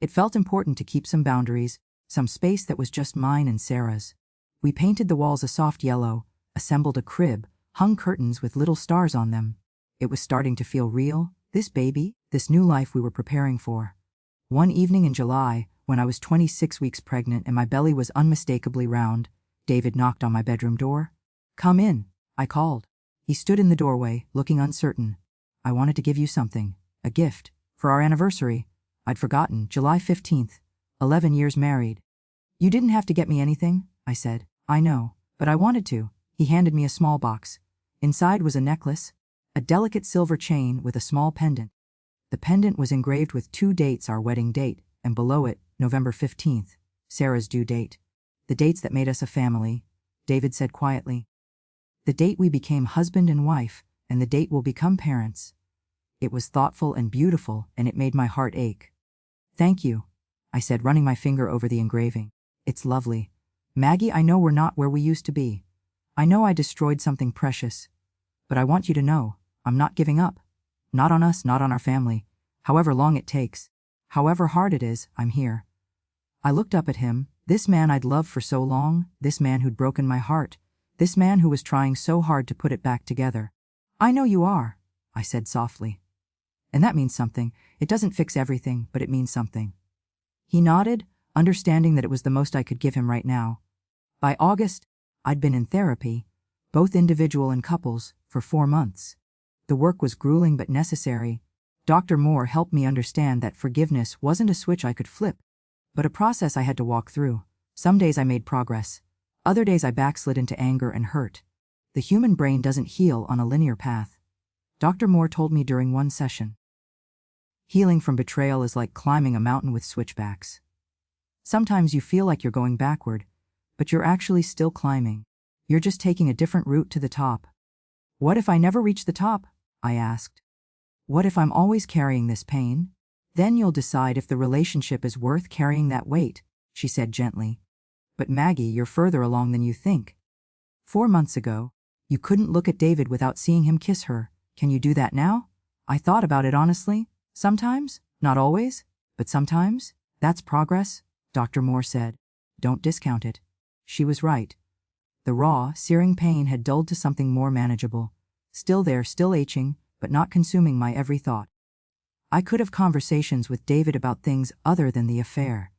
It felt important to keep some boundaries, some space that was just mine and Sarah's. We painted the walls a soft yellow, assembled a crib, hung curtains with little stars on them. It was starting to feel real, this baby, this new life we were preparing for. One evening in July, when I was 26 weeks pregnant and my belly was unmistakably round, David knocked on my bedroom door. Come in, I called. He stood in the doorway, looking uncertain. I wanted to give you something, a gift, for our anniversary. I'd forgotten, July 15th, 11 years married. You didn't have to get me anything, I said. I know, but I wanted to. He handed me a small box. Inside was a necklace, a delicate silver chain with a small pendant. The pendant was engraved with 2 dates, our wedding date, and below it, November 15th, Sarah's due date. The dates that made us a family, David said quietly. The date we became husband and wife, and the date we'll become parents. It was thoughtful and beautiful, and it made my heart ache. Thank you, I said, running my finger over the engraving. It's lovely. Maggie, I know we're not where we used to be. I know I destroyed something precious. But I want you to know, I'm not giving up. Not on us, not on our family. However long it takes. However hard it is, I'm here. I looked up at him, this man I'd loved for so long, this man who'd broken my heart, this man who was trying so hard to put it back together. I know you are, I said softly. And that means something. It doesn't fix everything, but it means something. He nodded, understanding that it was the most I could give him right now. By August, I'd been in therapy, both individual and couples, for 4 months. The work was grueling but necessary. Dr. Moore helped me understand that forgiveness wasn't a switch I could flip, but a process I had to walk through. Some days I made progress. Other days I backslid into anger and hurt. The human brain doesn't heal on a linear path. Dr. Moore told me during one session. Healing from betrayal is like climbing a mountain with switchbacks. Sometimes you feel like you're going backward, but you're actually still climbing. You're just taking a different route to the top. What if I never reach the top? I asked. What if I'm always carrying this pain? Then you'll decide if the relationship is worth carrying that weight, she said gently. But Maggie, you're further along than you think. 4 months ago, you couldn't look at David without seeing him kiss her. Can you do that now? I thought about it honestly. Sometimes, not always, but sometimes. That's progress, Dr. Moore said. Don't discount it. She was right. The raw, searing pain had dulled to something more manageable. Still there, still aching, but not consuming my every thought. I could have conversations with David about things other than the affair.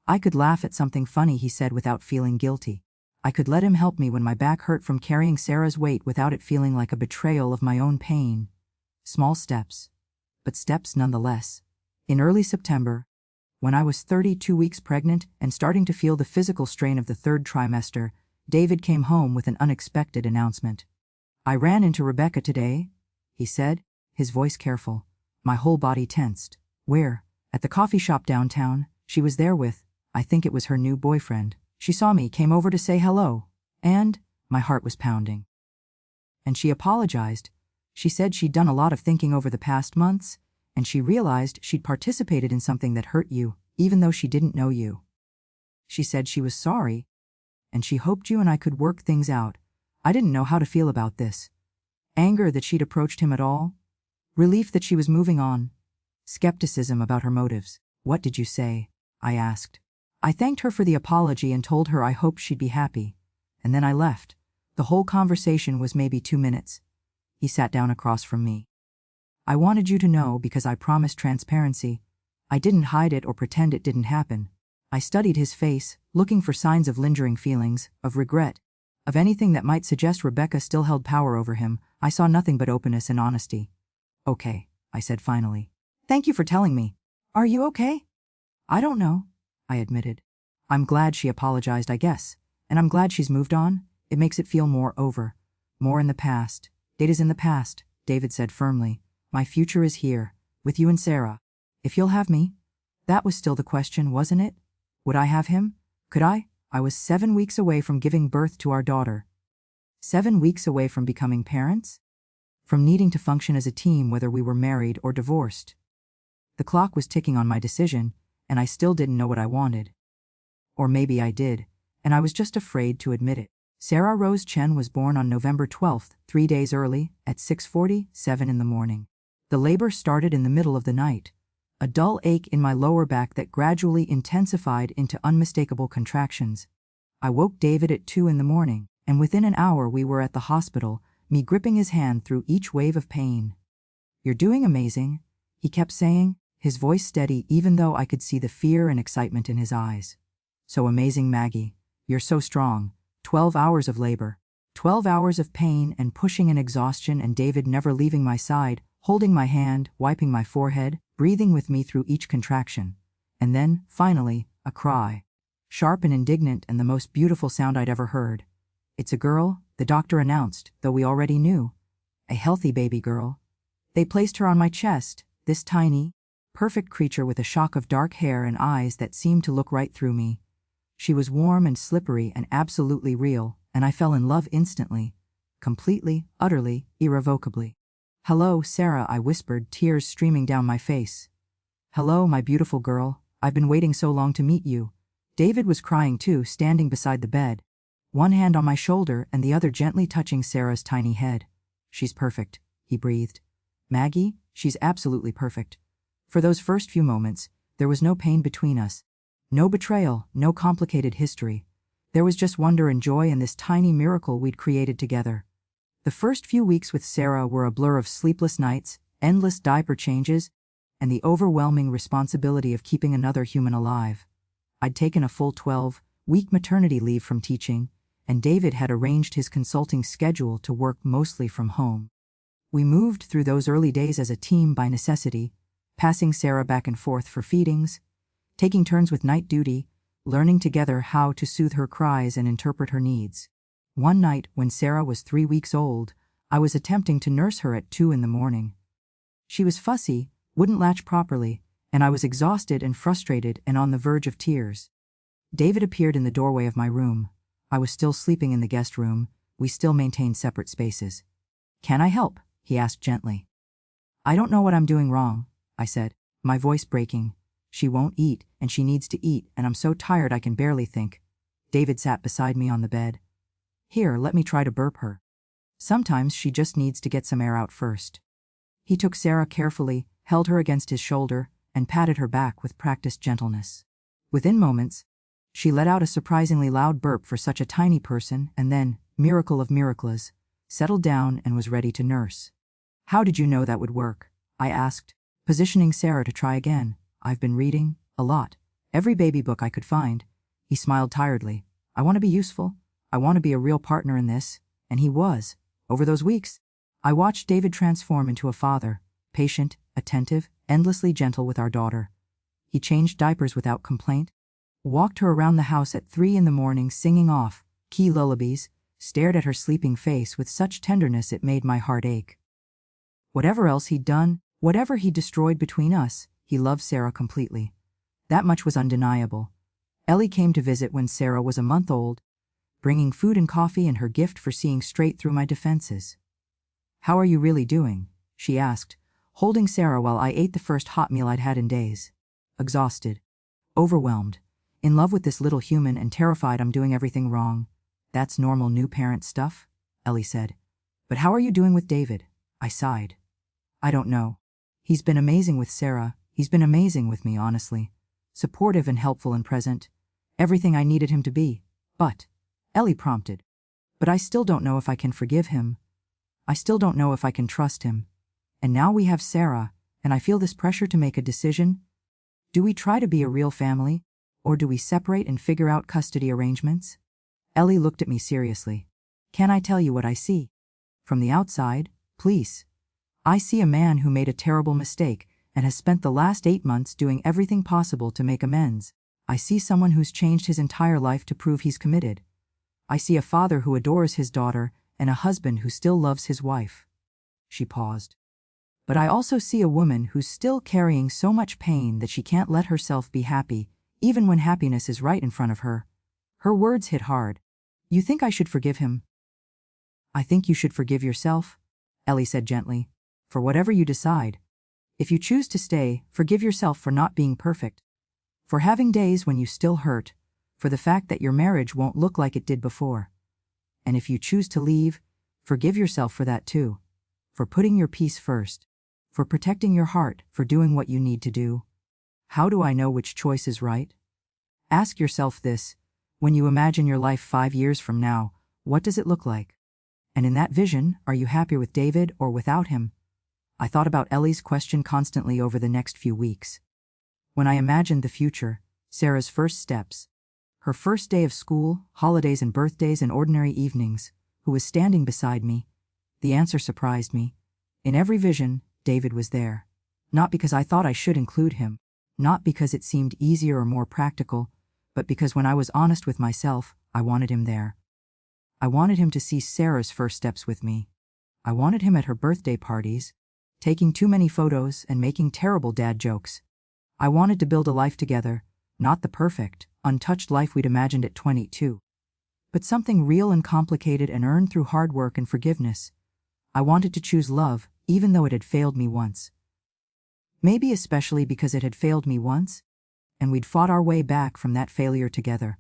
I could laugh at something funny he said without feeling guilty. I could let him help me when my back hurt from carrying Sarah's weight without it feeling like a betrayal of my own pain. Small steps, but steps nonetheless. In early September, when I was 32 weeks pregnant and starting to feel the physical strain of the 3rd trimester, David came home with an unexpected announcement. I ran into Rebecca today, he said, his voice careful. My whole body tensed. Where? At the coffee shop downtown. She was there with, I think it was her new boyfriend. She saw me, came over to say hello, and my heart was pounding. And she apologized. She said she'd done a lot of thinking over the past months, and she realized she'd participated in something that hurt you, even though she didn't know you. She said she was sorry, and she hoped you and I could work things out. I didn't know how to feel about this. Anger that she'd approached him at all? Relief that she was moving on? Skepticism about her motives. What did you say? I asked. I thanked her for the apology and told her I hoped she'd be happy. And then I left. The whole conversation was maybe 2 minutes. He sat down across from me. I wanted you to know because I promised transparency. I didn't hide it or pretend it didn't happen. I studied his face, looking for signs of lingering feelings, of regret, of anything that might suggest Rebecca still held power over him. I saw nothing but openness and honesty. Okay, I said finally. Thank you for telling me. Are you okay? I don't know, I admitted. I'm glad she apologized, I guess. And I'm glad she's moved on. It makes it feel more over. More in the past. Date is in the past, David said firmly. My future is here, with you and Sarah. If you'll have me. That was still the question, wasn't it? Would I have him? Could I? I was 7 weeks away from giving birth to our daughter. 7 weeks away from becoming parents? From needing to function as a team whether we were married or divorced. The clock was ticking on my decision, and I still didn't know what I wanted. Or maybe I did, and I was just afraid to admit it. Sarah Rose Chen was born on November 12th, 3 days early, at 6:47 in the morning. The labor started in the middle of the night. A dull ache in my lower back that gradually intensified into unmistakable contractions. I woke David at 2 in the morning, and within an hour we were at the hospital, me gripping his hand through each wave of pain. You're doing amazing, he kept saying, his voice steady even though I could see the fear and excitement in his eyes. So amazing, Maggie. You're so strong. 12 hours of labor. 12 hours of pain and pushing and exhaustion, and David never leaving my side, holding my hand, wiping my forehead, breathing with me through each contraction. And then, finally, a cry. Sharp and indignant, and the most beautiful sound I'd ever heard. It's a girl, the doctor announced, though we already knew. a healthy baby girl. They placed her on my chest, this tiny, perfect creature with a shock of dark hair and eyes that seemed to look right through me. She was warm and slippery and absolutely real, and I fell in love instantly. Completely, utterly, irrevocably. "Hello, Sarah," I whispered, tears streaming down my face. "Hello, my beautiful girl. I've been waiting so long to meet you." David was crying too, standing beside the bed, one hand on my shoulder and the other gently touching Sarah's tiny head. "She's perfect," he breathed. "Maggie, she's absolutely perfect." For those first few moments, there was no pain between us. No betrayal, no complicated history. There was just wonder and joy in this tiny miracle we'd created together. The first few weeks with Sarah were a blur of sleepless nights, endless diaper changes, and the overwhelming responsibility of keeping another human alive. I'd taken a full 12-week maternity leave from teaching, and David had arranged his consulting schedule to work mostly from home. We moved through those early days as a team by necessity, passing Sarah back and forth for feedings, taking turns with night duty, learning together how to soothe her cries and interpret her needs. One night, when Sarah was 3 weeks old, I was attempting to nurse her at 2 in the morning. She was fussy, wouldn't latch properly, and I was exhausted and frustrated and on the verge of tears. David appeared in the doorway of my room. I was still sleeping in the guest room. We still maintained separate spaces. "Can I help?" he asked gently. "I don't know what I'm doing wrong," I said, my voice breaking. "She won't eat, and she needs to eat, and I'm so tired I can barely think." David sat beside me on the bed. "Here, let me try to burp her. Sometimes she just needs to get some air out first." He took Sarah carefully, held her against his shoulder, and patted her back with practiced gentleness. Within moments, she let out a surprisingly loud burp for such a tiny person and then, miracle of miracles, settled down and was ready to nurse. "How did you know that would work?" I asked, positioning Sarah to try again. "I've been reading, a lot. Every baby book I could find." He smiled tiredly. "I want to be useful. I want to be a real partner in this." And he was. Over those weeks, I watched David transform into a father, patient, attentive, endlessly gentle with our daughter. He changed diapers without complaint, walked her around the house at 3 in the morning singing off key lullabies, stared at her sleeping face with such tenderness it made my heart ache. Whatever else he'd done, whatever he destroyed between us, he loved Sarah completely. That much was undeniable. Ellie came to visit when Sarah was a month old, bringing food and coffee and her gift for seeing straight through my defenses. "How are you really doing?" she asked, holding Sarah while I ate the first hot meal I'd had in days. "Exhausted. Overwhelmed. In love with this little human and terrified I'm doing everything wrong." "That's normal new parent stuff," Ellie said. "But how are you doing with David?" I sighed. "I don't know. He's been amazing with Sarah. He's been amazing with me, honestly. Supportive and helpful and present. Everything I needed him to be. But," Ellie prompted, "but I still don't know if I can forgive him. I still don't know if I can trust him. And now we have Sarah, and I feel this pressure to make a decision. Do we try to be a real family, or do we separate and figure out custody arrangements?" Ellie looked at me seriously. "Can I tell you what I see? From the outside, please. I see a man who made a terrible mistake and has spent the last 8 months doing everything possible to make amends. I see someone who's changed his entire life to prove he's committed. I see a father who adores his daughter and a husband who still loves his wife." She paused. "But I also see a woman who's still carrying so much pain that she can't let herself be happy, even when happiness is right in front of her." Her words hit hard. "You think I should forgive him?" "I think you should forgive yourself," Ellie said gently, "for whatever you decide. If you choose to stay, forgive yourself for not being perfect, for having days when you still hurt, for the fact that your marriage won't look like it did before. And if you choose to leave, forgive yourself for that too, for putting your peace first, for protecting your heart, for doing what you need to do. How do I know which choice is right? Ask yourself this: when you imagine your life 5 years from now, what does it look like? And in that vision, are you happier with David or without him?" I thought about Ellie's question constantly over the next few weeks. When I imagined the future, Sarah's first steps, her first day of school, holidays and birthdays and ordinary evenings, who was standing beside me, the answer surprised me. In every vision, David was there. Not because I thought I should include him, not because it seemed easier or more practical, but because when I was honest with myself, I wanted him there. I wanted him to see Sarah's first steps with me. I wanted him at her birthday parties, taking too many photos and making terrible dad jokes. I wanted to build a life together, not the perfect, untouched life we'd imagined at 22, but something real and complicated and earned through hard work and forgiveness. I wanted to choose love, even though it had failed me once. Maybe especially because it had failed me once, and we'd fought our way back from that failure together.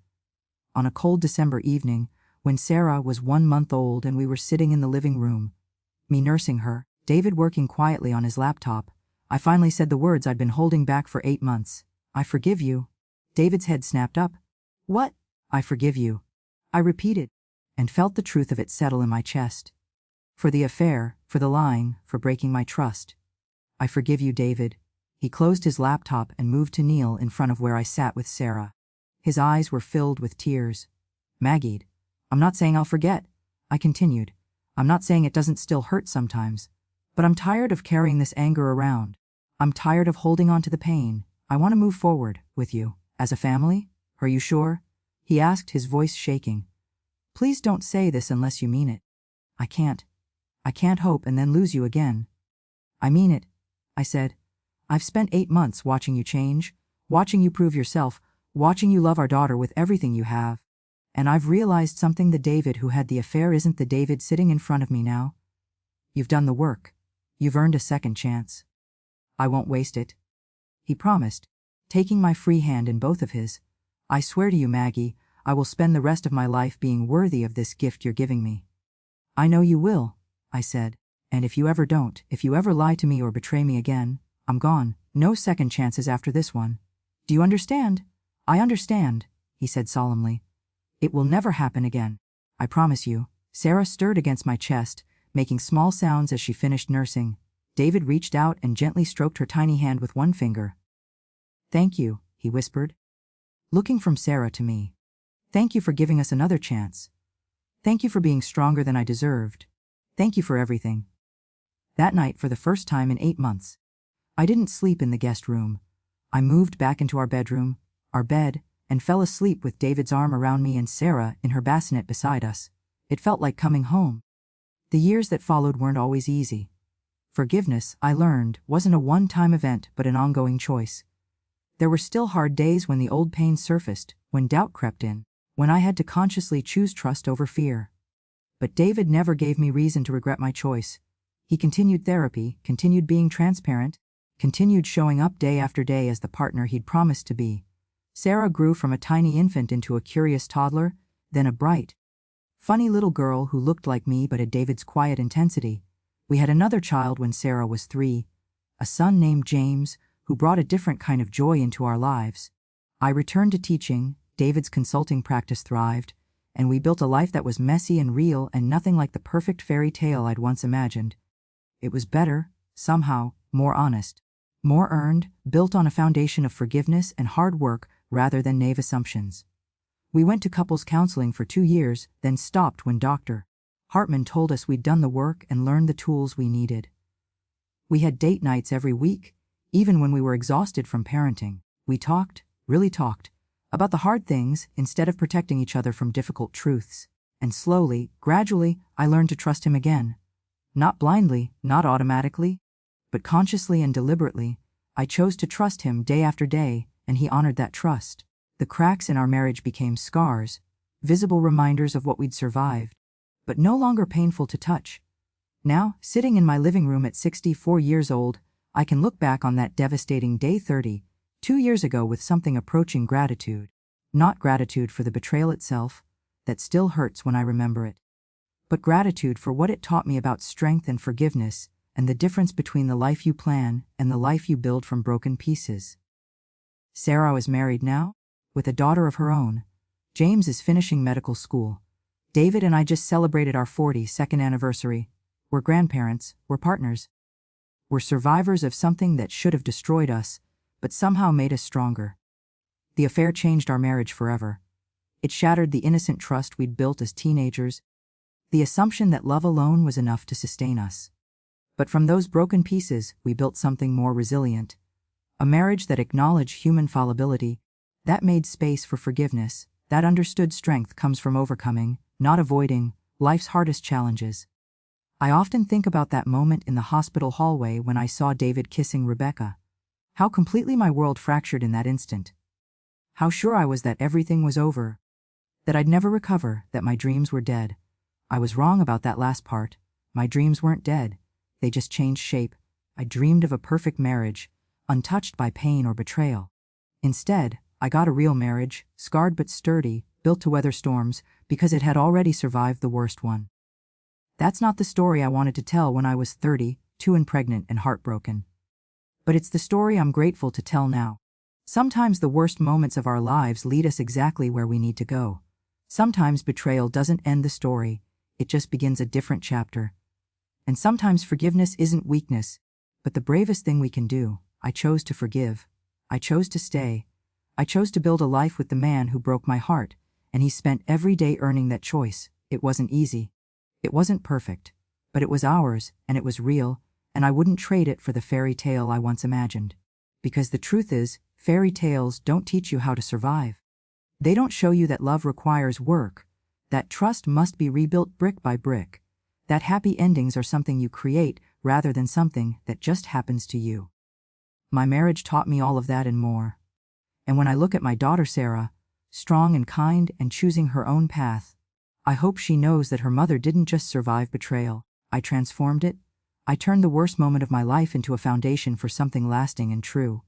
On a cold December evening, when Sarah was 1 month old and we were sitting in the living room, me nursing her, David working quietly on his laptop, I finally said the words I'd been holding back for 8 months. I forgive you. David's head snapped up. What? I forgive you. I repeated, and felt the truth of it settle in my chest. For the affair, for the lying, for breaking my trust. I forgive you, David. He closed his laptop and moved to kneel in front of where I sat with Sarah. His eyes were filled with tears. Maggie'd. I'm not saying I'll forget, I continued. I'm not saying it doesn't still hurt sometimes. But I'm tired of carrying this anger around. I'm tired of holding on to the pain. I want to move forward, with you, as a family. Are you sure? He asked, his voice shaking. Please don't say this unless you mean it. I can't. I can't hope and then lose you again. I mean it, I said. I've spent 8 months watching you change, watching you prove yourself, watching you love our daughter with everything you have. And I've realized something: the David who had the affair isn't the David sitting in front of me now. You've done the work. You've earned a second chance. I won't waste it. He promised, taking my free hand in both of his. I swear to you, Maggie, I will spend the rest of my life being worthy of this gift you're giving me. I know you will, I said, and if you ever don't, if you ever lie to me or betray me again, I'm gone. No second chances after this one. Do you understand? I understand, he said solemnly. It will never happen again. I promise you. Sarah stirred against my chest, making small sounds as she finished nursing. David reached out and gently stroked her tiny hand with one finger. Thank you, he whispered, looking from Sarah to me. Thank you for giving us another chance. Thank you for being stronger than I deserved. Thank you for everything. That night, for the first time in 8 months, I didn't sleep in the guest room. I moved back into our bedroom, our bed, and fell asleep with David's arm around me and Sarah in her bassinet beside us. It felt like coming home. The years that followed weren't always easy. Forgiveness, I learned, wasn't a one-time event but an ongoing choice. There were still hard days when the old pain surfaced, when doubt crept in, when I had to consciously choose trust over fear. But David never gave me reason to regret my choice. He continued therapy, continued being transparent, continued showing up day after day as the partner he'd promised to be. Sarah grew from a tiny infant into a curious toddler, then a bright, funny little girl who looked like me but had David's quiet intensity. We had another child when Sarah was 3, a son named James, who brought a different kind of joy into our lives. I returned to teaching, David's consulting practice thrived, and we built a life that was messy and real and nothing like the perfect fairy tale I'd once imagined. It was better, somehow, more honest, more earned, built on a foundation of forgiveness and hard work rather than naive assumptions. We went to couples counseling for 2 years, then stopped when Dr. Hartman told us we'd done the work and learned the tools we needed. We had date nights every week, even when we were exhausted from parenting. We talked, really talked, about the hard things instead of protecting each other from difficult truths. And slowly, gradually, I learned to trust him again. Not blindly, not automatically, but consciously and deliberately. I chose to trust him day after day, and he honored that trust. The cracks in our marriage became scars, visible reminders of what we'd survived, but no longer painful to touch. Now, sitting in my living room at 64 years old, I can look back on that devastating day 32 years ago with something approaching gratitude. Not gratitude for the betrayal itself, that still hurts when I remember it, but gratitude for what it taught me about strength and forgiveness, and the difference between the life you plan and the life you build from broken pieces. Sarah is married now, with a daughter of her own. James is finishing medical school. David and I just celebrated our 42nd anniversary. We're grandparents, we're partners. We're survivors of something that should have destroyed us, but somehow made us stronger. The affair changed our marriage forever. It shattered the innocent trust we'd built as teenagers, the assumption that love alone was enough to sustain us. But from those broken pieces, we built something more resilient. A marriage that acknowledged human fallibility, that made space for forgiveness, that understood strength comes from overcoming, not avoiding, life's hardest challenges. I often think about that moment in the hospital hallway when I saw David kissing Rebecca. How completely my world fractured in that instant. How sure I was that everything was over, that I'd never recover, that my dreams were dead. I was wrong about that last part. My dreams weren't dead. They just changed shape. I dreamed of a perfect marriage, untouched by pain or betrayal. Instead, I got a real marriage, scarred but sturdy, built to weather storms, because it had already survived the worst one. That's not the story I wanted to tell when I was 30, too and pregnant and heartbroken. But it's the story I'm grateful to tell now. Sometimes the worst moments of our lives lead us exactly where we need to go. Sometimes betrayal doesn't end the story, it just begins a different chapter. And sometimes forgiveness isn't weakness, but the bravest thing we can do. I chose to forgive. I chose to stay. I chose to build a life with the man who broke my heart, and he spent every day earning that choice. It wasn't easy. It wasn't perfect, but it was ours, and it was real, and I wouldn't trade it for the fairy tale I once imagined. Because the truth is, fairy tales don't teach you how to survive. They don't show you that love requires work, that trust must be rebuilt brick by brick, that happy endings are something you create rather than something that just happens to you. My marriage taught me all of that and more. And when I look at my daughter Sarah, strong and kind and choosing her own path, I hope she knows that her mother didn't just survive betrayal. I transformed it. I turned the worst moment of my life into a foundation for something lasting and true.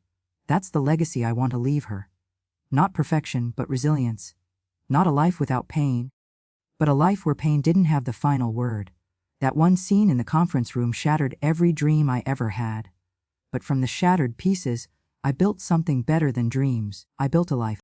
That's the legacy I want to leave her. Not perfection, but resilience. Not a life without pain, but a life where pain didn't have the final word. That one scene in the conference room shattered every dream I ever had. But from the shattered pieces, I built something better than dreams. I built a life.